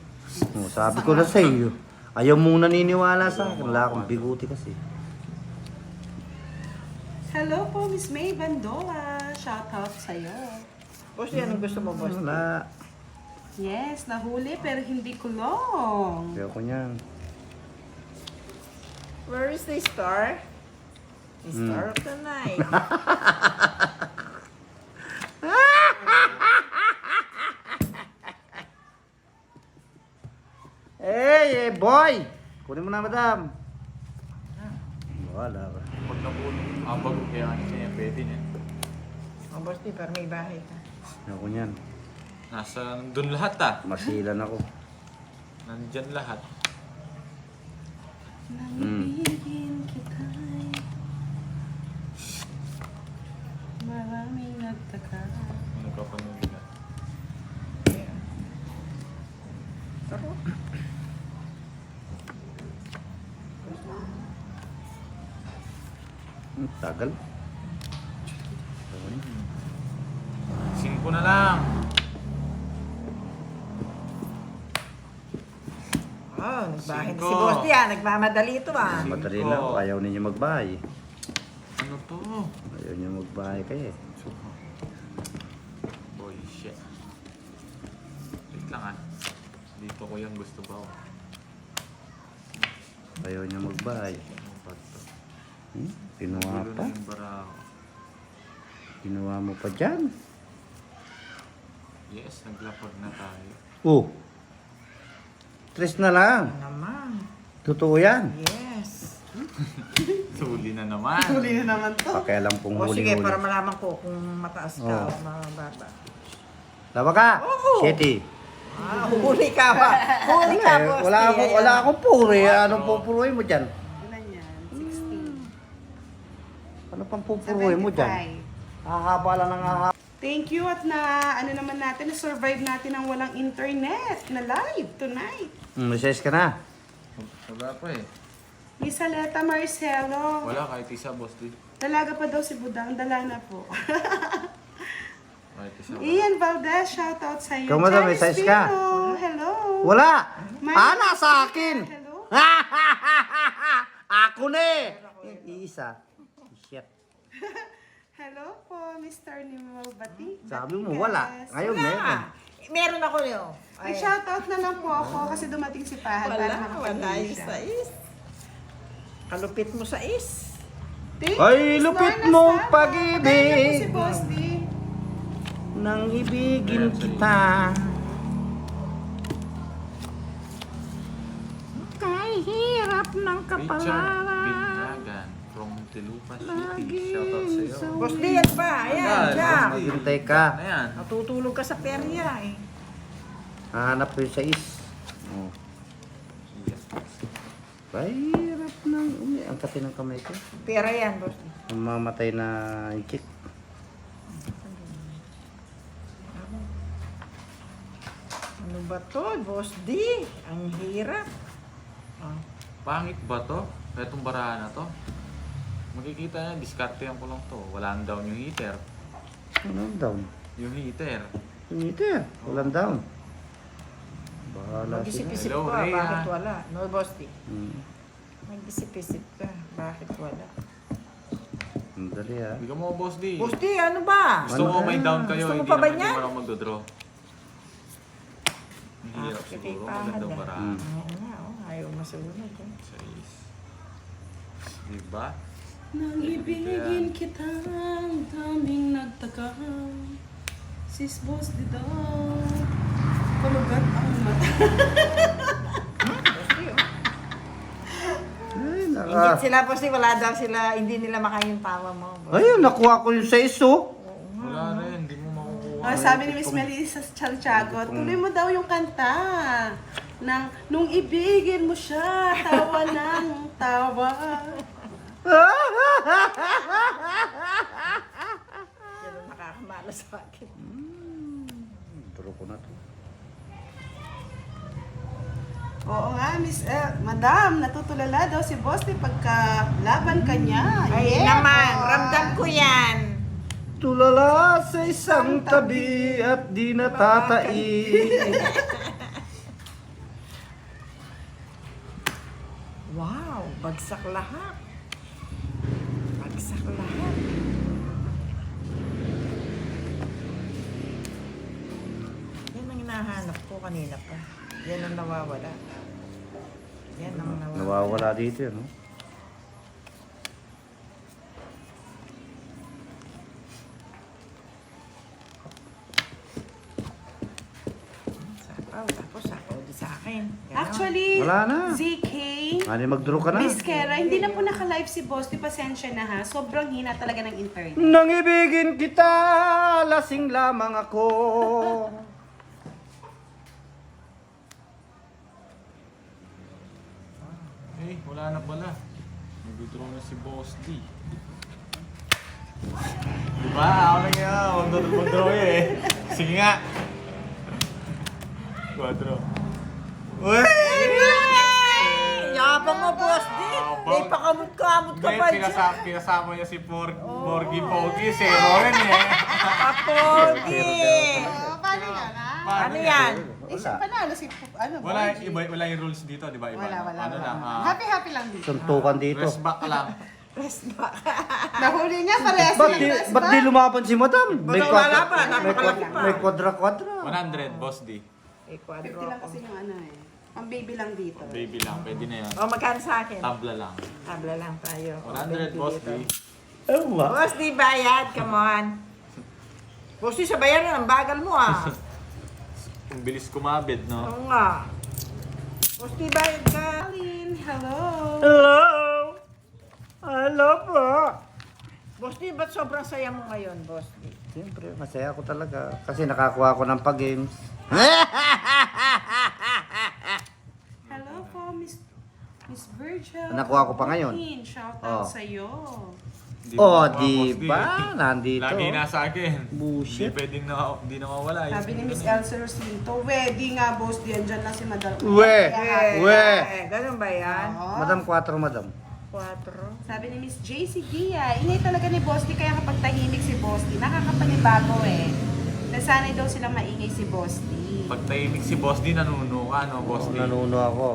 Oh, sabi ko na sa iyo. Ayaw mong naniniwala sa akin. Wala akong biguti kasi. Hello po, Miss May Bandola. Shout out sa'yo. Boss Leo, anong gusto mo, boss? Wala. Yes, nahuli pero hindi kulong. Ayaw ko niyan. Where is the star? The star of the night. Hey, boy! Kunin mo na, madam. Wala ba? Pag nabuno, abag kaya ano siya yan, pwede niya. Oh, boss Leo, para may bahay ka. Ayaw ko niyan. Nasa, dun lahat ah. Masilan ako. Nandyan lahat. Nangibigin kita'y maraming nagtaka. Ano ka pa nung bigat? Yeah. Sarap. Tagal. 5 na lang. Oh, nagbahay na Cinco. si boss Leo. Nagmamadali ito ah. Madali na ako. Ayaw ninyo magbahay. Ano to? Ayaw ninyo magbahay kayo eh. Boy, shit. Wait lang ah. Dito ko yung gusto ba? Ayaw ninyo magbahay. Ano ba to? Kinuha Gulo pa. na yung bara ako. Kinuha mo pa dyan. Yes, naglapag na tayo. Oh. 3 na lang. Ano naman. Totoo yan. Yes. Suli na naman. Huli na naman to. Pakialam pong O sige, huli-huli. para malaman ko kung mataas ka Oh. o mababa. Lawa ka. Oo. 7. Ah, huli ka ba? Huli ka, boss Wala Leo. akong, wala akong puri. Anong pupuruin mo dyan? Ilan yan? 16. Ano pang pupuruin mo dyan? 75. Hahaba lang ng hahaba. Thank you at ano naman natin, na-survive natin ang walang internet na live tonight. Message ka na. Wala pa eh. Miss Aleta Marcelo. Wala kahit isa, boss D. Dalaga pa daw si Budang. Dala na po. Kahit isa. Ian Valdez, shoutout sa iyo. Ikaw, madam, may Janice size ka? Pino, hello. Wala! May- Nasa akin! Hello. Ako na eh! Iisa. Shit. Hello po, Mr. Nimo Bati. Sabi mo wala. Ngayon meron. Meron ako yun. Ay, Nag-shoutout na lang po ako kasi dumating si Pahal para wala makapag-iwi yung siya. sa is. Kalupit mo sa is. Thank Ay, you, Miss lupit Lorna mong Saba. pag-ibig. Patayin niyo po si Boss D. Nang ibigin kita. Kay hirap ng Richard Binyagan from Telupa City. Shoutout sa iyo. Boss D, yan pa. Ayan, siya. Maghintay ka. Ayan. Natutulog ka sa perya eh. Hahanap ko yung sais. Oh. Ay, hirap ng ang kati ng kamay ko. Pera yan, Boss D. Ang mamatay na ikit. Ano ba to, Boss D? Ang hirap. Ah. Pangit ba to? Itong barahan na to? Makikita na, diskartehan ko lang to. Walang down yung heater. Walang down. Yung heater. Yung heater. Walang down. Bahala sila. Mag-isip-isip Hello, ka, Rhea. bakit wala? No, Boss D. Hmm. Mag-isip-isip ka, bakit wala? Ang dali ha. Hindi ka mo, Boss D. Boss D, ano ba? Gusto mo may down kayo, Gusto mo hindi pa ba naman niyan? hindi mo lang magdodraw. Ang hirap Ah, siguro, katipahan magandang na. barahan. Oo nga, oh, ayaw masunod. Eh. Sa is. Diba? Nang ibigin kita, ang daming nagtaka. Sis Boss D daw. Kulugan ang mata. Ay, Ingit sila, Boss D, wala daw sila, hindi nila makain tawa mo. Boss. Ayun, nakuha ko yung sais oh. Wala rin, hindi mo makukuha. Ah, sabi ni Miss Melissa Santiago, tuloy mo daw yung kanta. Nung ibigin mo siya, tawa ng tawa. Yan ang nakakamala sa akin. Turo ko na to. Oo nga, Miss, Madam, natutulala daw si Boss di pagka laban ka niya. Ay Yeah, naman, boy. ramdam ko yan. Tulala sa isang tabi at di natatai. Wow, bagsak lahat. Bagsak lahat. Yan ang hinahanap ko kanina pa. Yan ang nawawala. Yan ang nawawala. Nawawala dito yun, no? Sapaw, tapos sapaw di sa akin. Ganon. Actually, Wala na. ZK, Ani, mag-draw ka na. Miss Kera, hindi na po naka-live si Boss. Di pasensya na ha. Sobrang hina talaga ng internet. Nang ibigin kita, lasing lamang ako. Eh, wala na pala. Nag-withdraw na si Boss D. Diba? Ako lang yan. Mag-withdraw eh. Sige nga. 4. Uy! Yabang mo, Boss D. Yabang. May pakamot-kamot ka pa dyan. Pinasama niya si Borgie Pogi. Zero rin eh. Papogi. Paano yan ha? Ano yan? Eh, siya panalo si, Wala, Borgie. wala yung rules dito, di ba? Iba, Wala. Ano lang, Happy lang dito. Suntukan dito. rest back lang. Rest back. Nahuli niya, parehas Ba't di lumaban si madam? Wala pa, napakalaki pa. May kwadra-kwadra. 100, Boss D. Eh, 50 kwadro lang ako. kasi yung ano eh. Ang baby lang dito. Baby lang, pwede na yan. O, magkano sa akin? Tabla lang. Tabla lang tayo. O, 100, Boss D. Ewa. Boss D, bayad. Come on. Boss D, sa bayaran, ang bagal mo ah. Ang bilis kumabit, no? Oo nga. Boss D, bayad ka. Aline, hello. Hello! Hello po! Boss D, ba't sobrang saya mo ngayon, Boss D? Siyempre, masaya ako talaga. Kasi nakakuha ako ng pag-games. Hello po, Miss Virgil. Nakuha ko pa ngayon. Shout out Oh. sa'yo. Hindi Oh, mo di boss, ba? Nandito. Lagi nasa akin. Bullshit. Hindi pwedeng hindi nawawala. Sabi ni Miss Elsa Rosinto, di nga boss, diyan dyan lang si Madam. We. We. Ganun ba yan? Oo. Madam 4, madam. 4. Sabi ni Miss JC Gia, ingay talaga ni Boss D, kaya kapag tahimik si Boss D, nakakapanibago eh. Nasanay daw silang maingay si Boss D. Pag tahimik si Boss D, nanuno ka, no, Boss D? Nanuno ako.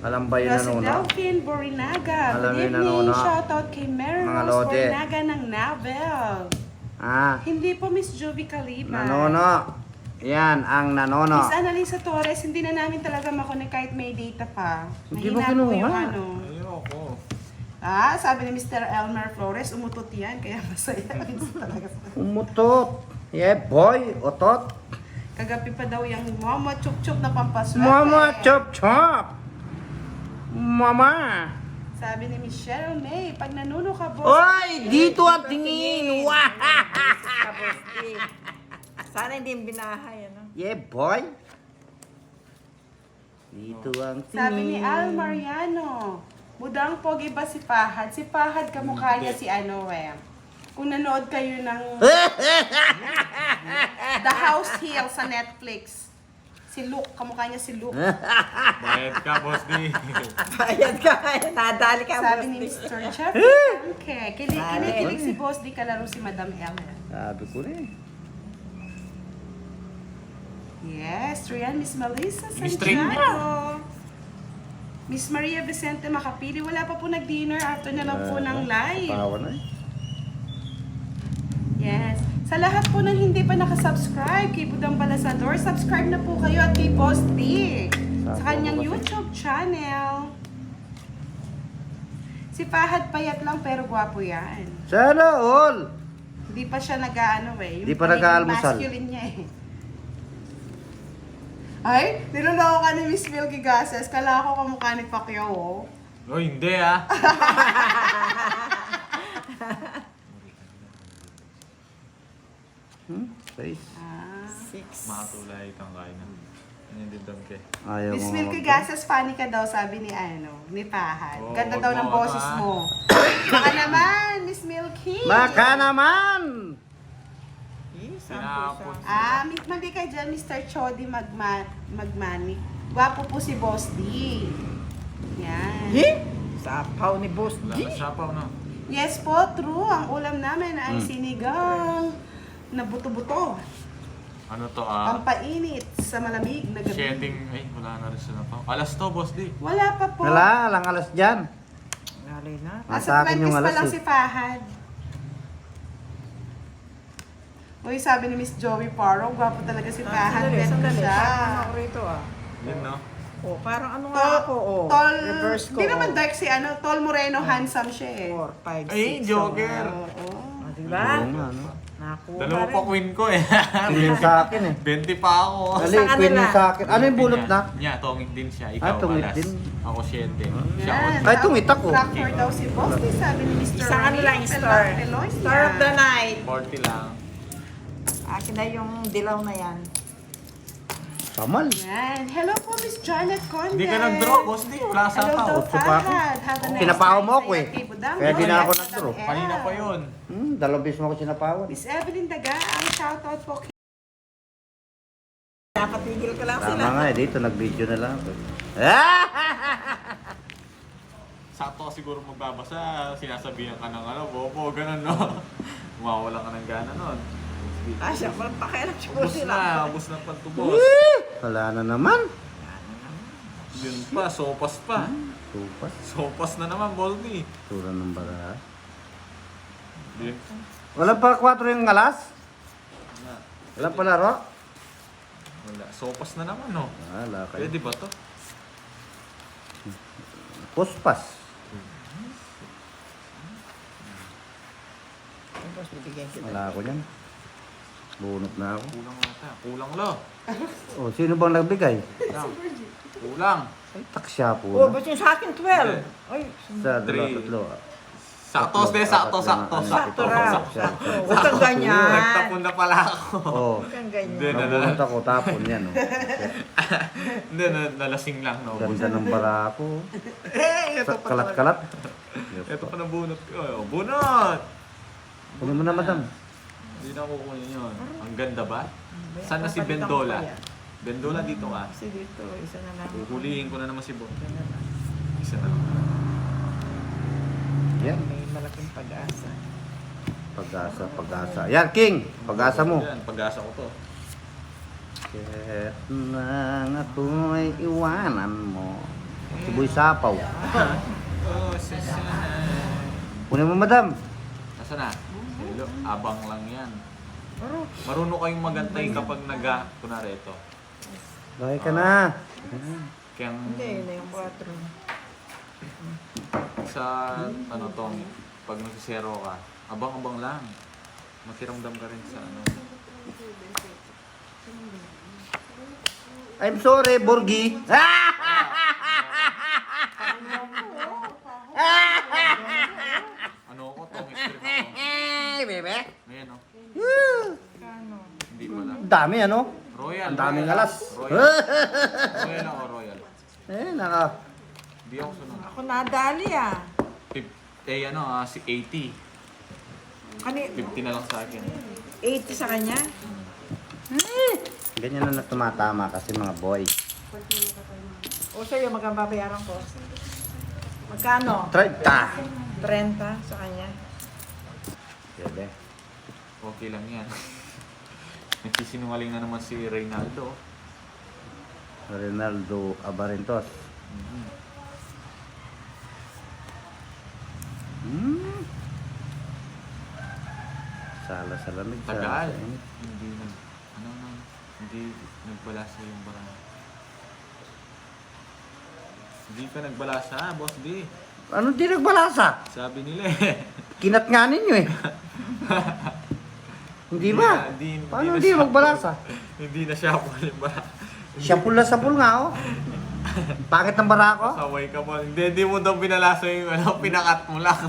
Alam ba yun Si nanuno? Delphine Borinaga, Alam good niyo evening, nanuno. shoutout kay Mary Mga Rose lode. Borinaga ng Navel. Ah, Hindi po Miss Jovi Caliba. nanono. Yan, ang nanono. Miss Annalisa Torres, hindi na namin talaga makonek kahit may data pa. Hindi mo Mahina po kinuha. yung ano. Ayoko. Sabi ni Mr. Elmer Flores, umutot yan, kaya masaya. Talaga. Umutot. Yeah, boy. Otot. Kagabi pa daw yung mama chup-chup na pampaswerte. Mama, chop, chop. Mama. Sabi ni Miss Cheryl May, pag nanuno ka, boss. Oy, dito ang tingin. Wah! Tapos, sana hindi yung binahay, ano? Yeah, boy. Dito ang tingin. Sabi ni Al Mariano, mudang pogi ba si Fahad? Si Fahad kamukha niya si ano eh. Kung nanood kayo ng The House Hill sa Netflix. Si Luke, kamukha niya si Luke. Bayad ka, Boss D. Bayad ka, nadali ka. Sabi ni Boss D. Mr. Jeffrey Tamke, kinikilig si Boss D kalaro si Madam Ellen. Sabi ko rin. Yes, Rian, Miss Melissa Miss Trin Santiago. Miss Maria Vicente Makapili, wala pa po nag-dinner after na lang po ng live. Pawa na eh. Yes. Sa lahat po ng hindi pa nakasubscribe kay Budang Balasador, subscribe na po kayo at kay Boss D sa kanyang YouTube channel. Si Fahad payat lang pero gwapo yan. Sana all. Hindi pa siya nag-ano eh. Yung Di pa pagiging nag-aalmusal. masculine niya eh. Ay, niloloko ka ni Miss Milky Gases. Kala ko kamukha ni Pacquiao oh. No, hindi ah. Face. Ah. 6. Makatulay kang kain na. Ano yung dindam ke? Ayaw Miss mo Milky mag- Gases, funny ka daw, sabi ni ni Fahad. Oo, Ganda wag daw mo, ng boses ah. mo. Baka naman, Miss Milky. Baka naman. Sinapon. Mali ka dyan, Mr. Chody Magmani. Gwapo po si Boss D. Yan. Sapaw ni Boss Wala D. na sapaw, no? Yes po, true. Ang ulam namin ay sinigang na buto-buto. Ano to ah? Pampainit sa malamig na gabi. Shedding. Ay, wala na rin sila pa. Alas to, Boss D. Wala pa po. Wala, lang alas dyan. Nalay na. Nasa Nasa akin yung 20s pa alas lang eh. si Fahad. Uy, sabi ni Miss Joey Parro, gwapo talaga si Fahad. Sandali, Bet ko sandali. siya. Parang ako rito ah. Yun, no? Oh, parang ano nga ako, oh. Tol, Reverse ko. di naman dark si Tol Moreno, handsome siya eh. 4, 5, 6. Ay, Joker. Oo. Oh, diba? Oo nga, no? Nakuha Dalawa pa rin. queen ko eh. Tingin sa akin eh. 20 pa ako. Dali, Sa kanila. queen yung sa akin. Ano yung bulot na? Niya, tungit din siya. Ikaw, Ah, tungit alas. din. Ako 7. Siya Yan. 8. Ay, tungit ako. Tractor daw si Boss, di sabi ni Mr. Isang ano lang yung star. Eloy. Star of the night. 40 lang. Akin na yung dilaw na yan. Kamal. Yan. Hello po, Miss Janet Conde. Hindi ka nag-draw, Boss D. Wala sa Hello daw, tao. Opo pa ako. Fahad. Have a nice Pinapaw mo time ako sa'yo eh. kay Budang. Kaya di na ako Yes, nag-draw. Madam Kanina El. pa yun. Dalawang beses mo ako sinapawan. Miss Evelyn Daga, ang shoutout po kay Napatigil ko lang Tama sila. nga eh, dito nag-video na lang ako. Sakto ka siguro magbabasa. Sinasabihan ka ng bobo, ganun no. Mawawala ka ng gana nun. Asya, walang pakialam siguro Ubus sila. na, ubus na pantubos. Wala na naman. Yun pa, sopas pa. Tupas. Sopas na naman, Baldi. Tura ng bara. Yun. Wala pa 4 yung alas? Wala. Wala pa laro? Wala. Sopas na naman, no? Wala kayo. Pwede ba to? Puspas. Tapos bibigyan kita. Wala ako niyan. Bunot na ako. Kulang ata. Kulang lo. Oh, sino bang nagbigay? Kulang. Kulang. Ay, taksya po Oh, na. ba't yung sa akin 12? Ay, Sa Three. tatlo. Sakto, sakto. Sakto raw. Sakto. Huwag kang ganyan. Nagtapon na pala ako. Oo. Huwag kang ganyan. Hindi, Nabunot ako, tapon yan. Oh. Hindi, nalasing lang. No? Ganda ng bara ko. Ito pa. Kalat-kalat. Ito pa nabunot ko. Oh, bunot! Kunin mo na, madam. Hindi na kukunin yun. Ang ganda ba? Sana si Bendola. Bendola dito ka. Kasi dito, isa na lang. Huhulihin ko na naman si Bon. Isa na lang. Isa na lang. Yan. May malaking pag-asa. Pag-asa. Yan, King. Pag-asa mo. Yan, pag-asa ko to. Kahit nang ako'y iwanan mo. Siboy sapaw. Oh, Kunin mo, madam. Nasaan na? Hello, abang lang yan. Marunong kayong magantay kapag kunwari ito. Bahay ka na. Kaya Hindi, yun na yung 4. sa Tommy, pag nagsisero ka, abang-abang lang. Makiramdam ka rin sa I'm sorry, Borgi. Ano ko, Tommy strip ako. Bebe. Ngayon, no? Kano? Hindi pala. Dami, ano? Royal. Ang daming Royal. alas. Royal ako, Royal. Naka. Hindi ako sunod. Ako nadali ah. Si 80. Kani, 50 na lang sa akin. 80 sa kanya? Ganyan na tumatama kasi mga boy. O sa'yo, magkang babayaran ko. Magkano? 30. 30 sa kanya. Bebe. Okay lang yan. Nagsisinungaling na naman si Reynaldo. Ronaldo Abarentos. Sala sa lamig. sala Tagal. sa init. Hindi nagbalasa yung barang. Hindi ka nagbalasa, Boss D. Ano di nagbalasa? Sabi nila eh. Kinat nga ninyo eh. Hindi ba? Paano hindi magbalasa? Hindi na siya po yung bara. Sapul na sapul nga oh. Pangit ng bara ko. Saway ka po. Hindi mo daw binalasa yung pinakat mo lang.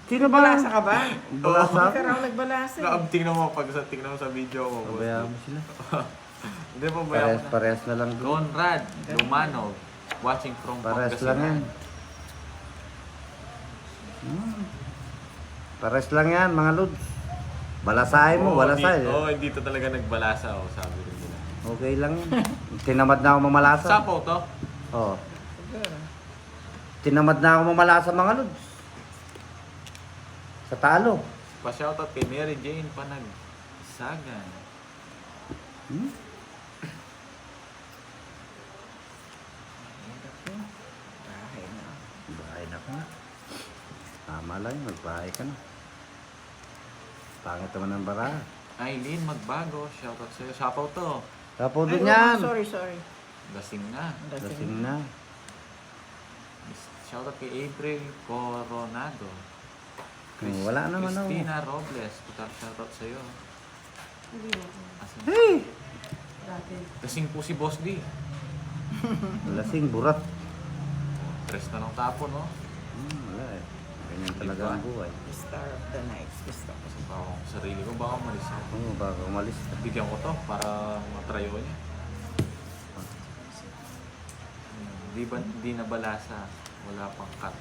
Sino ba? Balasa ka ba? Balasa? Hindi ka raw nagbalasa eh. Tingnan mo tingnan mo sa video ko. Boss D. Pabayaan mo sila. Hindi pa bayan mo na. Parehas na lang. Conrad Lumanov, watching from Parehas lang yan. Parehas lang yan mga lods. Balasahin mo, balasay. Hindi to talaga nagbalasa, sabi rin nila. Okay lang yan. Tinamad na ako mamalasa. Sapaw to? Oo. Tinamad na ako mamalasa mga lods. Sa talo. Pa-shoutout kay Mary Jane Panagsagan. Bahay na ka na. Tama lang, magbahay ka na. Pangit naman ang bara. Aileen Magbago, shoutout sa'yo. Sapaw to. Tapo Ay, din yan. sorry. Lasing na. Lasing na. Shoutout kay April Coronado. Wala naman ako. Christina Robles, shoutout sa'yo. Asan? Hey! Lasing po si Boss D. Lasing, burat. Tres na lang tapo, no? Wala eh. Ganyan talaga ang buhay. Star of the night. Gusto ko. Kasi baka akong sarili ko, baka umalis ako. Oo, baka umalis. Bigyan ko to para matrayo niya. Di na balasa, wala pang cut.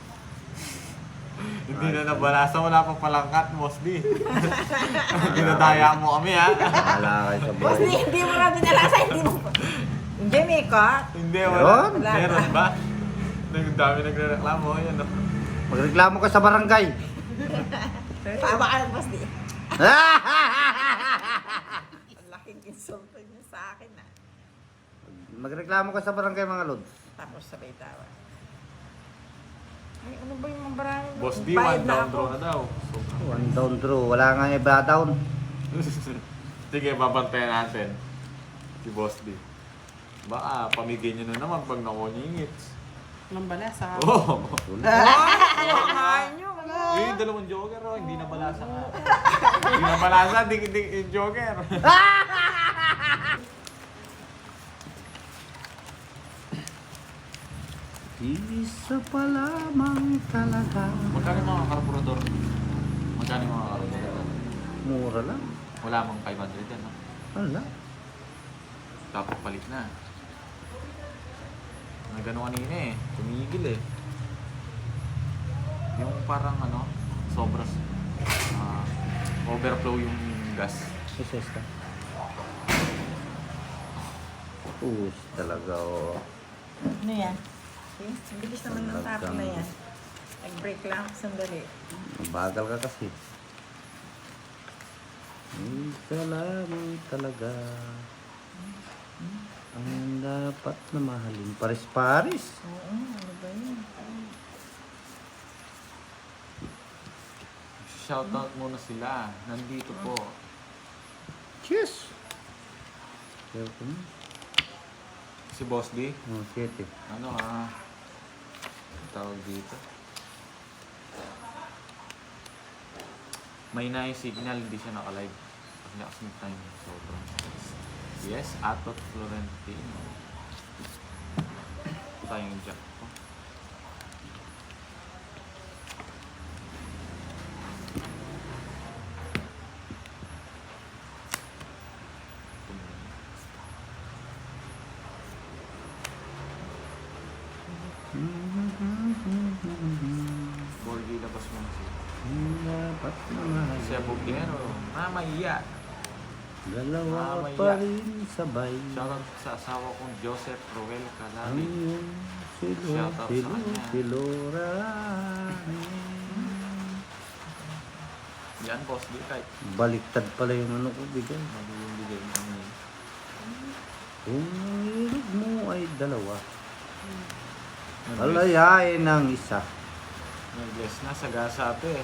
Hindi na nabalasa, wala pang palang cut, Boss D. Dinadaya mo kami, ha? Wala kayo sa Boss, buhay. hindi mo na binalasa, hindi mo pa. Hindi, Mika. Hindi, Meron? wala. Meron ba? Ang dami nagre-reklamo, yan, no? Magreklamo ka sa barangay. Tama ka lang, Boss, di. Ang laking insulto niya sa akin, ah. Magreklamo ka sa barangay mga lods. Tapos sabay tawa. Ay, ano ba yung mga barangay? Boss D, Bayad one na down ako. draw na daw. One down draw. Wala nga iba down. Sige, babantayan natin. Si Boss D. Baka pamigay nyo na naman pag nakunyingits. Nang balasa. Oo. Ay, nyo. Eh, dalawang joker, oh. Hindi na balasa nga. Hindi na balasa, di yung joker. Isa pa lamang talaga. Magkano mga karburador kargador. Magkano yung mga kargador? Mura lang. Wala mang 500 yan, no? Wala. Tapos palit na. Nagano kanina eh. Tumigil eh. Yung parang ano, sobras overflow yung gas. Isa ka. Push talaga, oh. Ano yan? See? Ang bilis naman ng tapo na yan. Nag-break lang ako sandali. Bagal ka kasi. Isa lamang talaga ang dapat na mahalin. Paris-paris. Oo, ano ba yun? Shoutout muna sila. Nandito po. Cheers! Kaya ko na. Si Boss D. Oh, 7. Ano ang tawag dito? May na signal, hindi siya naka-live. Pag nakasmit time, sobrang yes, Atot Florentino. Tayong jack ko. Borgi, labas mo na siya. Ang dapat na mahalin. Siya Bugnero, mamaya. Dalawa Mamaya. pa rin sabay. Shoutout sa asawa kong Joseph Roel Ang Calali. iyong silo, Shoutout sa silo, kanya. silorani. Yan, Boss D, kahit Baliktad pala yung ano ko, bigay. mali yung bigay kami. Kung ang hilig mo ay dalawa, alayain ang isa. Nag-guess na, sagasa ito eh.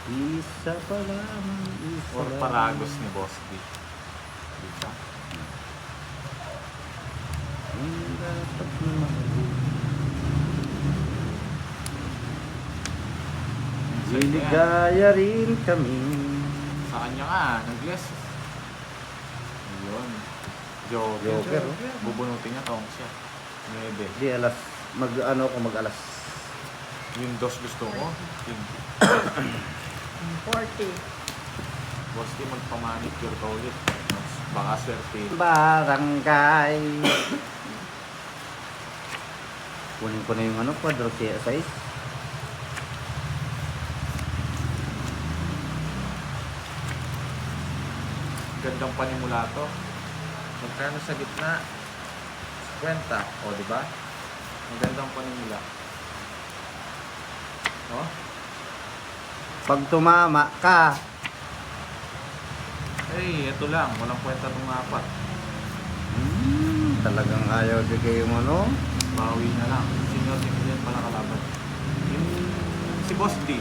Isa pa lamang, isa Or lamang. Paragos ni Boss D. Dito. Ang dapat na mahalin. Liligaya rin kami. Sa kanya nga, nag-guess. Ayun. Joker. Joker, oh. Bubunutin niya, tawag siya. 9. Di alas, mag-ano ko mag-alas. Yung dos gusto ko. Yung 40. Boss D, magpamanicure ka ulit. Baka swerte. Barangay. Kunin ko na yung ano, quadro size. Gandang panimula to. Magkano sa gitna? 50. O, di ba? Ang gandang panimula. O? Pag tumama ka, Eh, ito lang. Walang kwenta itong apat. talagang ayaw bigay yung ano. Bawi na lang. Senior yan pala kalaban. Yung si Boss D.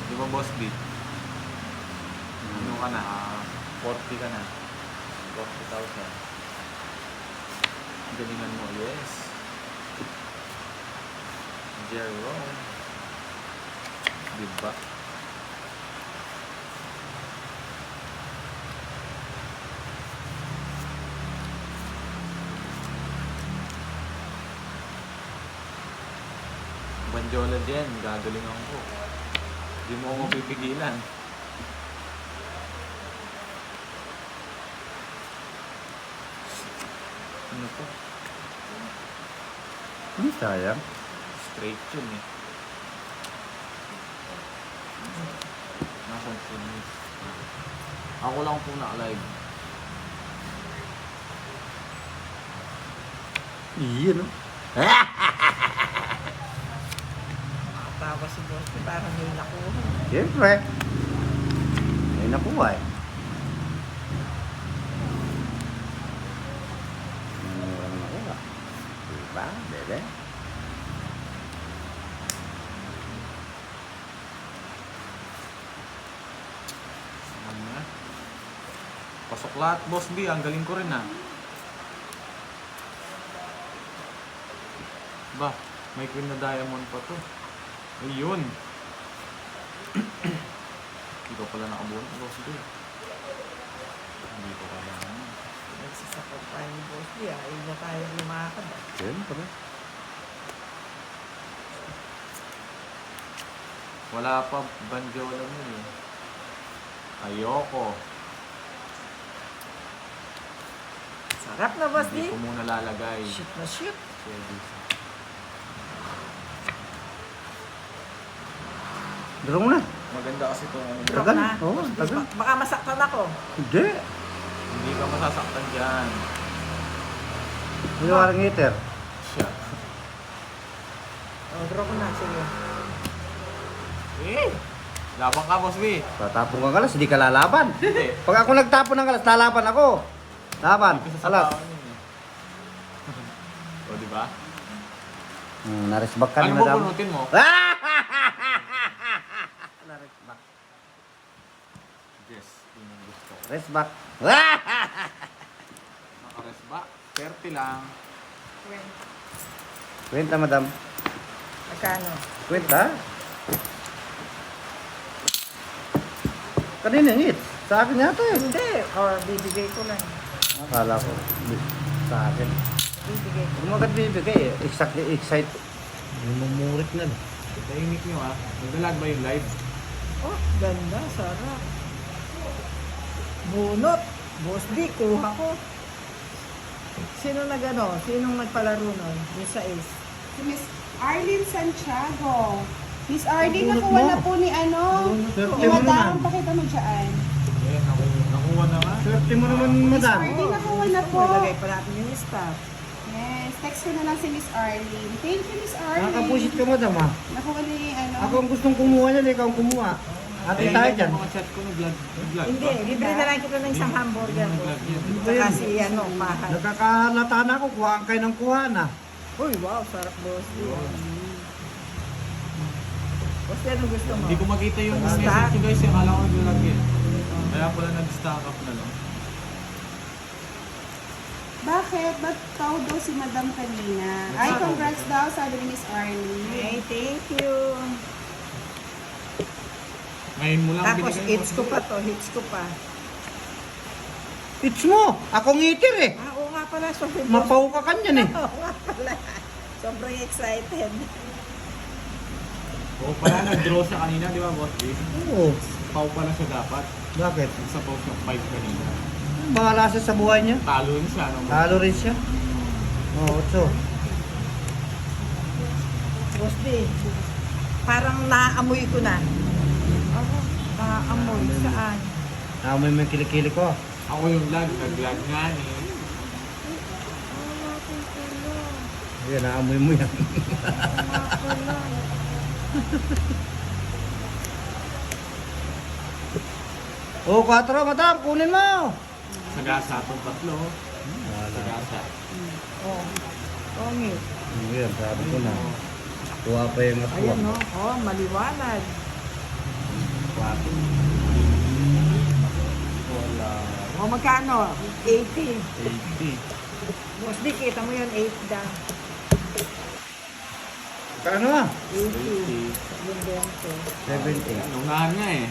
Di ba Boss D? Ano ka na? 40 ka na. 40,000. Galingan mo. Yes. Jerome. Diba? Banjola din, gagalingan ko. Hindi mo ako pipigilan. Ano to? Sayang. Straight yun eh. Nasaan si Miss? Ako lang po na-live. Iyan, no? Tawa si Boss, parang may nakuha. Siyempre. May nakuha eh. Walang nakuha. Diba, bebe? Ano na? Pasok lahat, Boss B. Ang galing ko rin ah. Ba, may queen na diamond pa to. Ayun. Hindi ko pala nakabuhan. Boss B. Hindi ko kailangan. Nagsasakot pa yung Boss D, ayaw na tayo lumakad. Siyempre. Wala pa banjola mo eh. Ayoko. Sarap na, boss Hindi D. ko muna lalagay. Shoot na shoot. Draw mo na. Maganda kasi itong ano. Drop Tagal. na. Oo, Boss D, tagal. baka masaktan ako. Hindi. Hindi ka masasaktan dyan. Hindi warang heater. Siya. Oh, draw ko na. Sige. Eh! Labang ka, Boss B. Tatapon ka kalas, hindi ka lalaban. Hindi. Pag ako nagtapon ng kalas, lalaban ako. Laban. Hindi ka Alas. sasapawan yun eh. O, di ba? Narisbak ka ni Ano mo madam. punutin mo? Narisbak. Yes, yun ang gusto ko. Resbak. Nakares ba? 30 lang. Kwenta madam. Magkano? Kwenta. Kanina ngit. Sa akin yata eh. Hindi. Or bibigay ko lang. Akala ko. Sa akin. Bibigay ko. Kung magkat bibigay eh. Exactly excite. Mumurit na. Tahimik nyo ah. Nagdalag ba yung live? Oh, ganda. Sarap. Bunot. Boss D, kuha ko. Sino nagano? Sinong nagpalaro nun? Yung sa Ace. Si Miss Arlene Santiago. Miss Arlene, Ang bunot nakuha mo. na po ni ano? Swerte Ni mo Madam, naman. pakita mo dyan. Ayan, nakuha na nga. Swerte mo naman Miss Arlene, nakuha na po. Nilagay pa natin yung staff. Yes, text ko na lang si Miss Arlene. Thank you, Miss Arlene. Nakakapusit ka madam ha. Nakuha ni ano? Ako ang gustong kumuha niyan, ikaw ang kumuha. Ate tayo dyan. Mga chat ko nag-vlog. Nag-vlog Hindi, ba? libre na lang kita ng isang hamburger ko. Nag-vlog yan. Saka si ano, mahal. Nagkakahalata na ako, kuhaan kayo ng kuha na. Uy, wow, sarap boss. Boss, anong gusto mo? Hindi ko makita yung Stack? message ko guys. Akala ko nag-vlog yan. Kaya pala nag-stack up na lang. Bakit? Ba't tao daw si Madam kanina? Ay, congrats daw, sabi ni Miss Arlene. Hey, thank you. Ngayon mo lang Tapos, binigay hits ko pa to, hits ko pa. It's mo! Akong itir eh! Ah, oo nga pala, sorry. Mapaw ka kanyan eh. Oo nga pala. Sobrang excited. Oo pala, nag-draw siya kanina, di ba, boss? B? Oo. Pau pala siya dapat. Bakit? Sa post ng 5 kanina. Bahala siya sa buhay niya. Talo yun siya. No? Talo rin siya. Oo, so. Boss D, parang naamoy ko na. Ako, naamoy. Saan? Amoy mo yung kilikili ko. Ako yung vlog. Nag-vlog nga eh. Ayan, naamoy mo yan. Oh, 4, madam, kunin mo. Sagasa itong tatlo. Sagasa. Oh, ongit. Ayan, sabi ko na. Tuwa pa yung atuwa. Ayan no, oh, maliwanag. Wala. O magkano? 80. 80. Boss D, kita mo yun, 8 daw. Kano ah? 80. 80. Yung bento. 70. Unahan nga eh.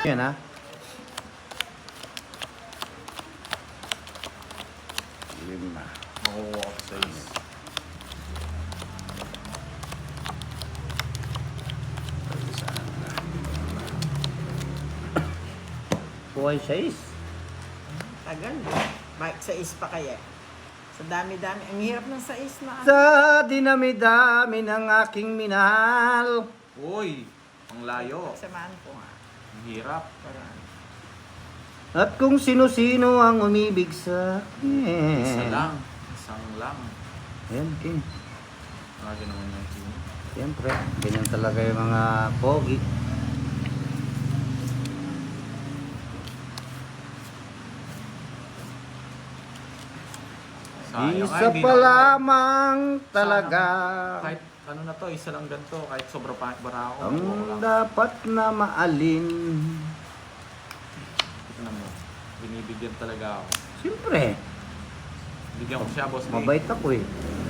Yan ah. Lima. Makuha ko sa is. Buhay 6. Tagal. Bakit sa is pa kaya? Sa dami-dami. Ang hirap ng sa is na. Sa dinami-dami ng aking minahal. Uy! Ang layo. Samahan ko nga. Ang hirap. At kung sino-sino ang umibig sa akin. Isa lang. Isang lang. Ayan, King. Lagi naman yung team. Siyempre, ganyan talaga yung mga pogi. Isa hindi pa na- lamang talaga Kahit ano na to, isa lang ganito. Kahit sobra pa bara ako. ang makuha ko lang. dapat na maalin. Tignan mo. Binibigyan talaga ako. Siyempre, Bigyan ko siya, boss. mabait ako eh.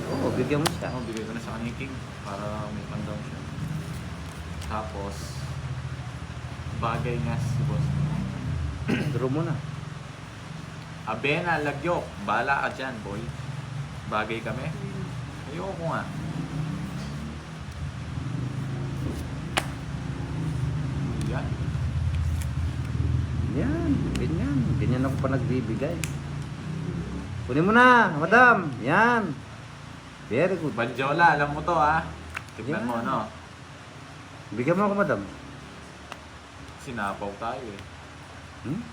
Oo, bigyan mo siya. Ako, bigay ko na sa kanya King para may pandown siya. Tapos, bagay nga si boss. Draw mo na. Abena, Lagyok. Bala ka dyan, boy. Bagay kami. Ayoko nga. Yan. Yan, ganyan. Ganyan ako pa nagbibigay. Kunin mo na, madam. Yan. Very good. Banjola, alam mo to ha. Tignan Yan. mo, no? Bigyan mo ako, madam. Sinapaw tayo eh. Hmm?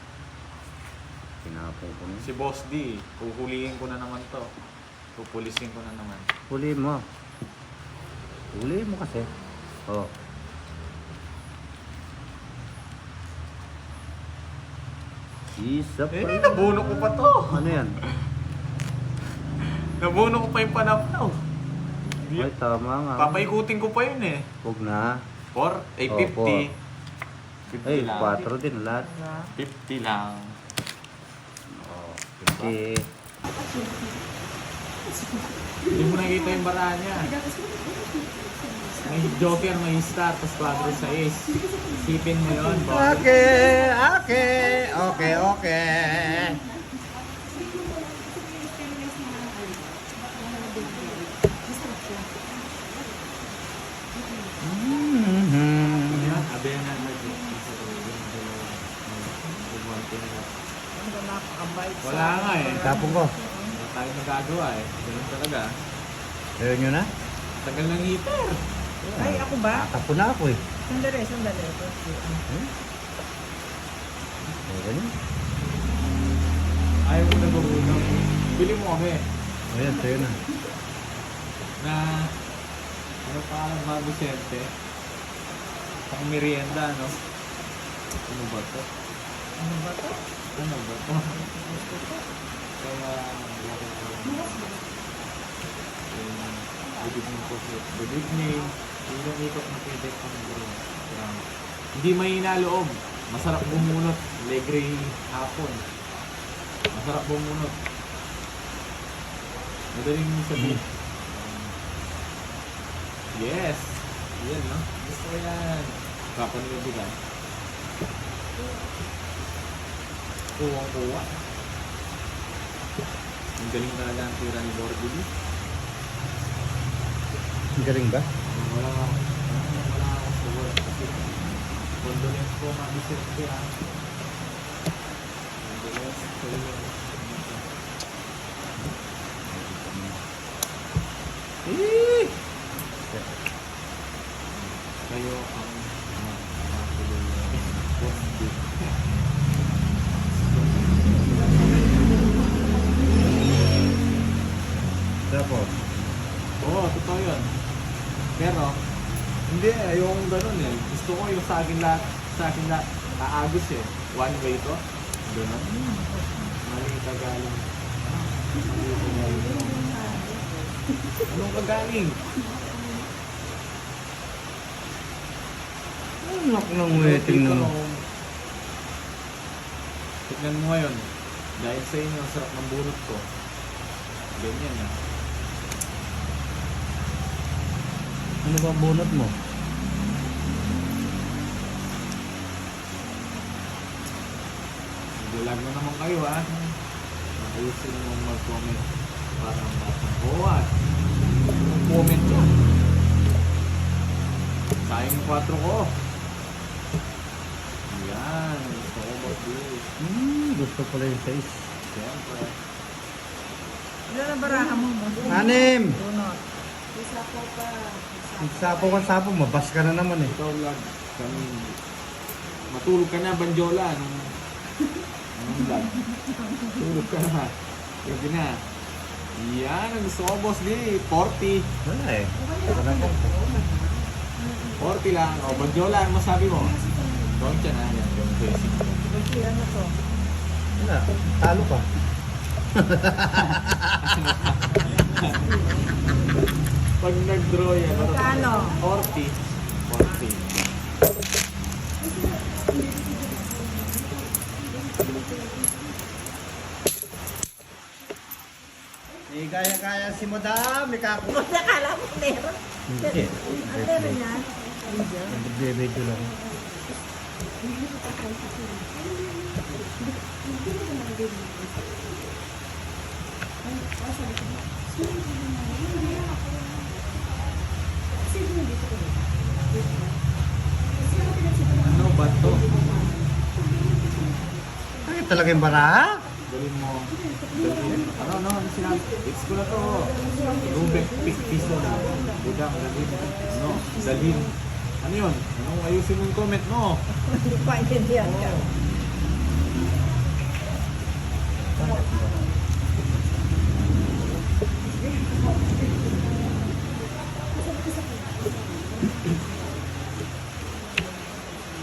Pinapo ko na. Si Boss D, huhulihin ko na naman to. Pupulisin ko na naman. Huli mo. Huli mo kasi. Oh. Isa pa. Eh, nabuno ko pa to. Ano yan? Nabuno ko pa yung panapnaw. Ay, tama nga. Papaikutin ko pa yun eh. Huwag na. 4? Eh, Oh, 50. 50 Ay, lang. 4 din lahat. 50 lang. Oh, 50. Hindi mo nakita yung baraan niya. May joker, may star, tapos quadro sa ace. Sipin mo yun, boss. Okay, okay, okay, okay. Yan, Abena Magic. Ano napakabait. Wala nga eh. Tapong ko. Wala tayo nagagawa eh. Ganun talaga. Ayaw nyo na? Tagal ng heater. Ay, ako ba? Tapo na ako eh. Sandali. Oh, ganyan. Ayaw ko nagugutom. Bili mo kami. Ayan, sa'yo na. Na ano parang Mar Vicente. Pang merienda, no? Ano ba to? Ano ba to? Ano ba to? Kaya, good evening po. Good evening. Yung ikot na pwede pang bro. Hindi mahina loob. Masarap bumunot. Legre hapon. Masarap bumunot. Madaling sabihin. Yes! Yan, no? Gusto ko yan. Kapanibigan. Kuwang-kuwa. Ang galing talaga ang tira ni Borgili. Ang galing ba? Wala ako sa work. Kasi condolence po mga Vicente ha. Condolence sa inyo. Kayo ang Tapos? Oo, totoo yun. Pero, hindi, ayokong ganun eh. Gusto ko yung sa akin lahat, aagos eh. One way to. Ganun. Mali kagaling. Anong kagaling? Anak ng waiting Tingnan mo. mo. Tignan mo ngayon. Dahil sa inyo, ang sarap ng bunot ko. Ganyan ah. Ano ba ang bunot mo? Bulag na naman kayo ha. Ayusin mo mag-comment para matang buhat. Comment yan. Sayang yung 4 ko. Yan. Gusto ko mag-do. Gusto pala yung size. Siyempre. Ilan ang baraha mo? 6! Bunot. Sapo, mabas ka na naman eh. Ikaw lang. Kami. Matulog ka na, Banjola. Anong vlog? Tulog ka na. Pwede na. Yan. Ang gusto ko, Boss D. 40. Wala eh. Wala po. 40 lang. O, Banjola. Ano masabi mo? Concha na. Yan. Yung facing. Ano to? Wala. Talo ka. Pag nag-draw yan, Magkano? 40. 40. Eh, kaya si Madam. Ikakuha. Nakala mo meron. Hindi. Ang meron yan. Nagbibidyo lang. Ano ba to? Ay, talaga yung bara? Dalhin mo. Dalhin. Ano sinabi? It's ko na to. Rubek, piso na. Budang, dalhin. Ano? Dalhin. Ano yun? Anong ayusin mo yung comment mo? Hindi pa intindihan ka.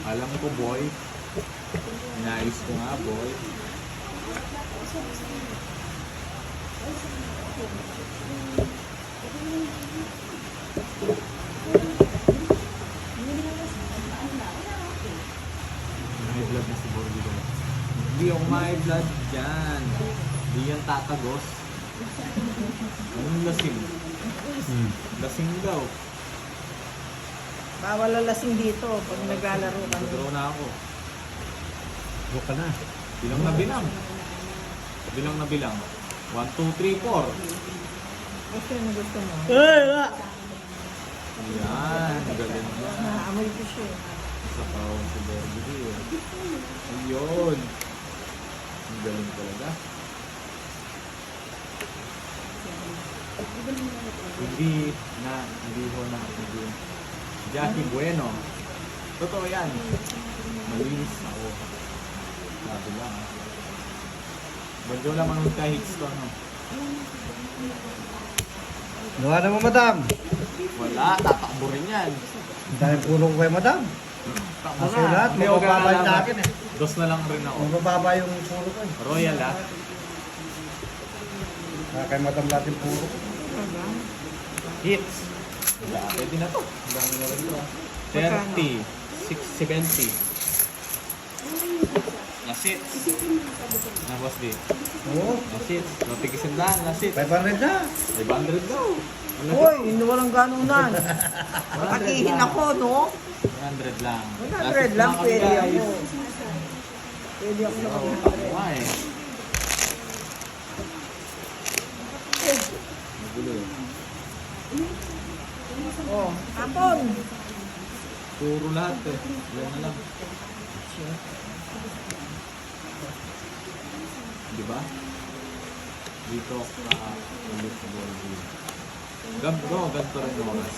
Alam ko, boy. Inaayos ko nga, boy. May blood na si Borby doon. Hindi ako may blood dyan. Hindi yan tatagos. Anong lasing? Lasing daw. Bawal lalasing dito pag naglalaro ka. Nag-draw na ako. Huwag ka na. Bilang na bilang. Bilang na bilang. 1, 2, 3, 4. Gusto mo gusto mo. Yan, galing na. Naamoy ko siya. Sa kawan si Borby eh. Ayun. Ang galing talaga. Hindi ho na hindi. Jackie Bueno. Totoo yan. Malinis ako. Sabi lang. Badyo lang manong kahits to ano. Gawa na mo, madam. Wala, tatakbo rin yan. Ang daming pulong ko kay madam. Takbo Kasi lahat, Hindi ako mabababa gagalaman. sa akin eh. Dos na lang rin ako. Mababa yung puro ko eh. Royal ah. Kaya kay madam natin puro. Hits. Wala, pwede na to. Ang dami na rin to ah. 30, 670. Nasit. Na boss di. Oo. Nasit. Matigis-sandaan, nasit. 500 na. 500 daw. Uy, hindi walang ganunan. Pakihin ako, no? 100 lang. 100 lang, pwede ako. Pwede ako Oo, nakapagpapalala. tama eh. Magulo eh. Oh, hapon. Puro lahat eh. Yan na lang. Diba? Dito ka ulit sa Borby. Ganto rin yung oras.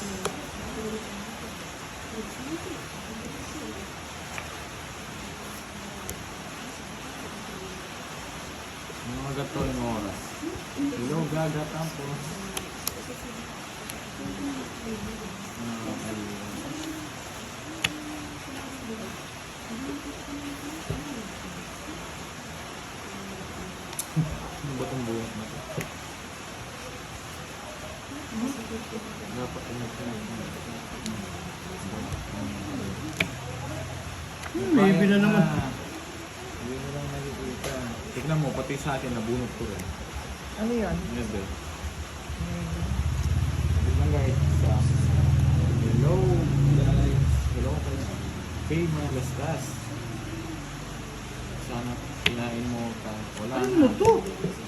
Yung mga ganto yung oras. Hello, gagatang po. Ano ba itong buhat na ito? Dapat Maybe na naman. Hindi mo lang nakikita. Tignan mo, pati sa akin, nabunot ko rin. Ano yun? Never. Tignan guys. Hello guys. Hello guys. Kay mga lastas. Sana kinain mo ka. Wala na. Ano to?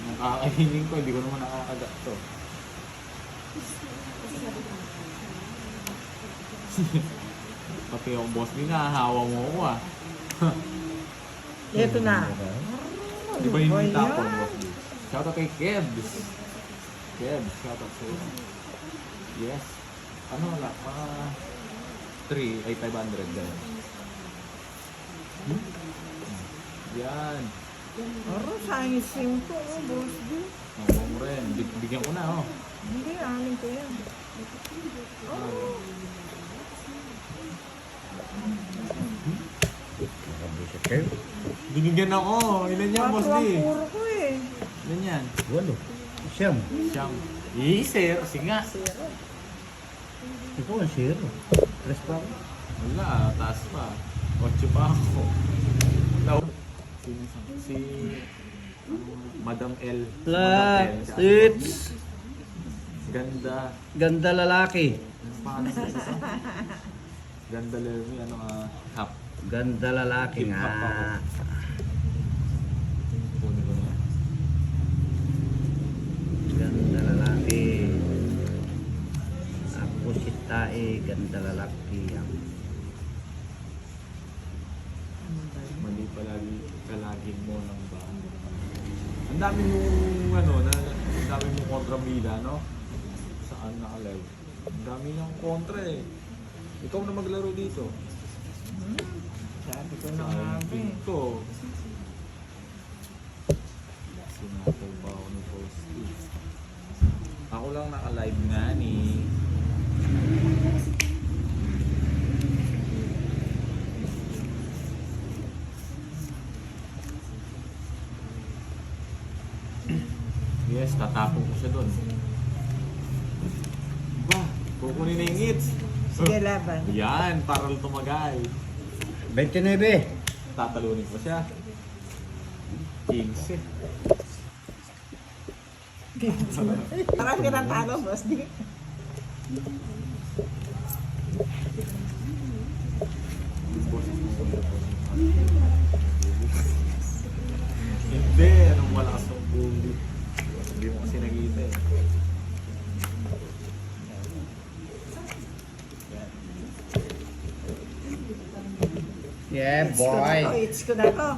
Nung kakainin ko, hindi ko naman nakakagat to. Pati yung boss din nahahawa mo ako ah. Ito na. Di ba yung Ano ba tapon yan? boss din? Shout out kay Kebs. Kebs, shout out sa'yo. Yes. Ano wala? 3 ay 500 ganun. Yan. Aro, sayang sim to, oh, boss. Di. Nakuha mo rin. Bigyan ko na oh. Hindi, amin ko yan. Nakabisit kayo. Binigyan ako. Ilan yan, boss Quattro ang di? puro ko eh. Ilan yan? Walo. Siyam. Siyam. Sir. Sige nga. Ikaw ang zero. Tres pa ako. Wala. Taas pa. 8 pa ako. Wala. Si Madam L. Madam L. Sits. Ganda. Ganda lalaki. Ano pangalan sa ito? Ganda Lermy. Ano hap. Ganda lalaki Hip hop nga. ako. Kunin ko na yan. babae, ganda lalaki yan. Mali palagi mo ng ba. Ang dami mong ang dami mong kontrabida, no? Saan naka-live? Ang dami niyang kontra eh. Ikaw na maglaro dito. Sabi ko na nga ba eh. Ito. Sinapol pa ako ni Posty. Ako lang naka-live nga ni. Yes, tatapon ko siya doon. Ba, kukunin na yung hits. Sige, laban. Yan, para tumagal. 29. Tatalunin ko siya. 15. Parang pirang talo, boss. Di. Hindi, anong malakas ng bully. Hindi mo kasi nakita eh. Yeah, boy. It's ko na to.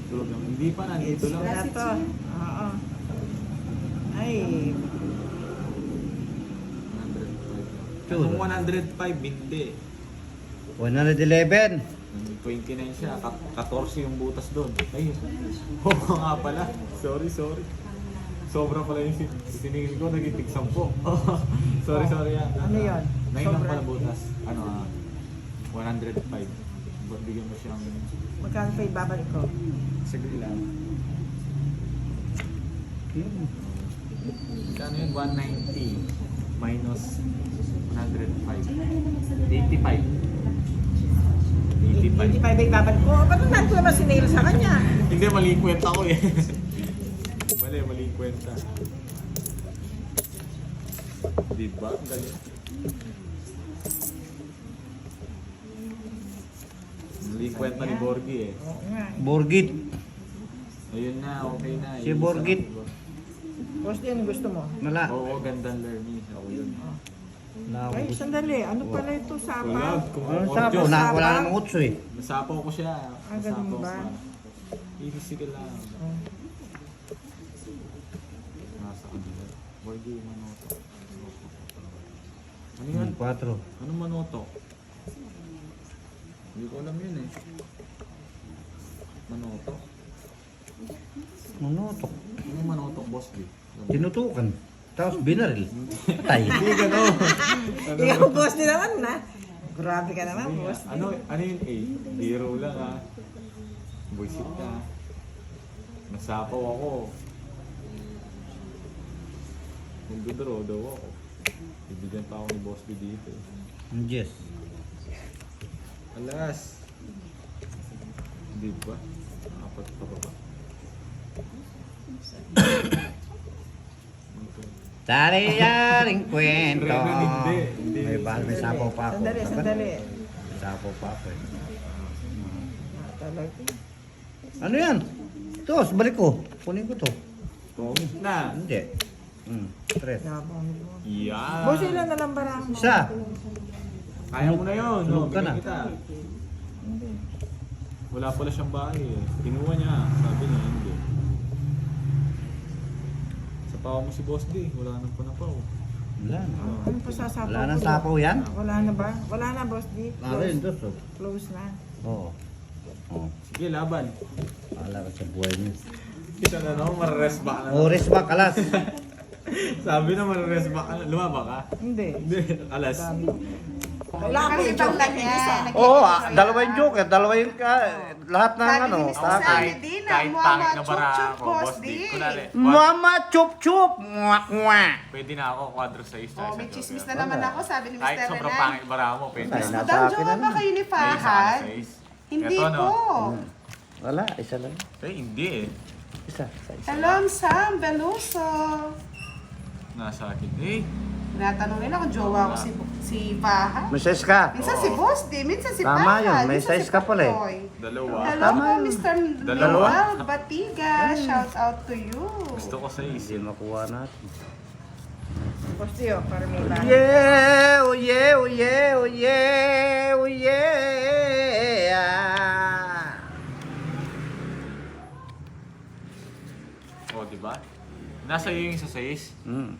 Tulog lang. Hindi pa, nandito It's ko lang. na to. Oo. Ay, 105. Sure. Kung 105, hindi. 111. 29 siya. 14 yung butas doon. Ay, oo nga pala. Sorry. Sobra pala yung siningil ko. Naging tig 10. sorry. Ano yun? 9 lang Sobra. pala butas. 105. Ba't bigyan mo siyang... magkano pa ibabalik ko? Sagli lang. Magkano yun? 190 minus 105. 85. 85. Hindi pa ibabalik ko. Ba't nang ko naman sinil sa kanya? Hindi, mali yung kwenta ko eh. mali yung kwenta. Diba? Ang galing. Mali yung kwenta ni Borgie eh. Oo nga. Borgit. Ayun na, okay na. Si Borgit. Boss, din gusto mo? Wala. Oo, gandang learning. Ako yun. Ay, sandali. Ano pala ito? Wala, Sapa? Ano sapo? Wala namang utso eh. Nasapaw ko siya. ganun Nasapaw ba? ko. Easy ka lang. Nasa kanila. Borgie, manoto. Ano yun? 4. Anong manoto? Hindi ko alam yun eh. Manoto? Manutok. Anong manoto, boss D? Tinutukan. Tapos binaril. Patay. Hindi gano'n. Ikaw, boss din naman na. Grabe ka naman, boss. Ano yun eh? Biro lang ah. Buisit ka. Nasapaw ako. Nag-draw daw ako. Ibigyan pa ako ni boss D dito. Yes. Alas. Hindi ba? Apat pa ba? Tari-yaring kwento. Hindi. May sapaw pa ako. Sandali. May sapaw pa ako eh. Talaga. Ano yan? Tos, balik ko. Kunin ko to. Na. Hindi. 3. Yabang mo. Yan. Boss, ilan na lang barang mo? Isa. Kaya mo na yun. No? Tulog ka na. Bigyan kita. Wala pala siyang bahay eh. Kinuha niya. Sabi niya hindi. Sa pawa mo si Boss D. Wala nang panapaw. Wala na. Ano pa sasapaw? Wala nang ko? sapaw yan? Wala na ba? Wala na, boss D. Wala rin, tos. Close na. Oo. Oo. Sige, laban. Wala ka sa buhay niyo. Kita na no, marires back na. Oris ba, kalas? Sabi na marires back na. Lumaba ka? Hindi. Hindi. Alas. Wala ko yung joke lang niya. Oo, dalawa yung joker, dalawa yung lahat ng ano. sa akin. Kahit pangit na bara ako, Boss D. Kunwari, Mama chup chup. Mwah mwah. pwede na ako, quadro sa isa. Oh, may chismis na naman ako, sabi ni Kahit Mr. sobrang Renan. pangit bara mo, pwede. Ay, na. nasa Madam, akin jowa na ba nun. kayo ni May isa ka na Fahad? sa is. Hindi Eto, no? po. Wala, isa lang. Eh, hindi eh. Isa. Hello, Sam Beluso. Nasa akin. Eh, Tinatanong nila kung jowa ko si Fahad. May size ka. Minsan si Boss D, minsan si Tama Fahad. yun, may minsan size ka pala eh. Papoy. dalawa. Hello Tama po, yun. Mr. Dalawa. Noel Batiga. Shout out to you. Gusto ko sa is. Hindi makuha natin. Boss Dio, para may bahay. Yeah, oh yeah, oh yeah, oh yeah, oh yeah. O, di ba? Nasa iyo yung isa 6. Hmm.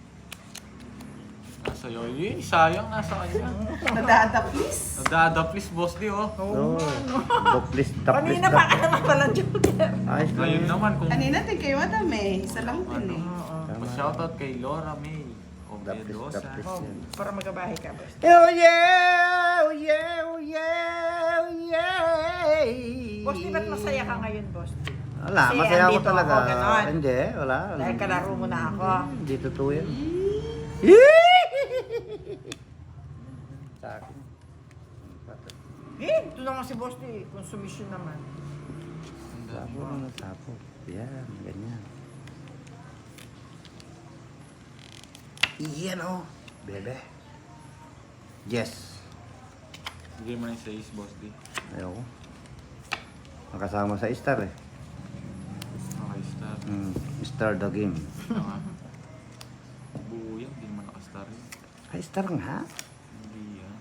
Nasa iyo. Yun, sayang nasa kanya. Nadadapis. Nadadaplis, boss di, oh. Oh, doplis, taplis, Kanina pa ka naman palang joker. Ayos lang Ngayon yun. naman, kung Kanina din kayo, madam eh. Isa lang din eh. Tama. shoutout kay Laura May. O Daplis, Mendoza. daplis Oh, yan. para magabahay ka, boss. Oh yeah, oh yeah, oh yeah, oh yeah. Boss, di ba't masaya ka ngayon, boss? Wala, Kasi masaya ako andito talaga. ako, ganon. Hindi, wala. Dahil kalaro mo na ako. Hindi totoo yan. Sa akin. Ito naman si boss di, consumption naman. Sapo naman, sapo. Yan, ganyan. Iyan oh, bebe. Yes. Bigay mo na yung 6, boss di. Ayoko. Makasama sa star eh. Okay, star. Star the game. Tama. Buo yan, hindi naman nakastar yun. Ay, star nga. Hindi yan.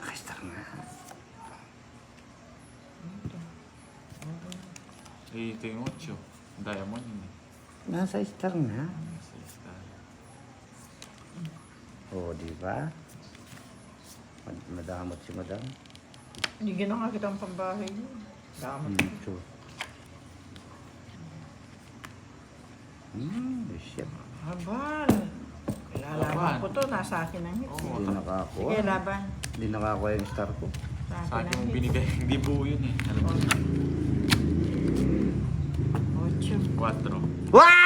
Ay, star nga. Eh, ito yung 8. Diamond yun eh. Nasa star nga. Sa star. Oo, di ba? Madamot si madam. Hindi ginawa kita ang pambahay niyo. Dama. True. Shit. Habal. Lalaban ko to, nasa akin ang hits. Oo, Hindi nakakuha. Sige, laban. Hindi nakakuha yung star ko. Sa sa akin akin ang mong hits. binigay, hindi buo yun eh. Alam mo, 8. 4. Wow!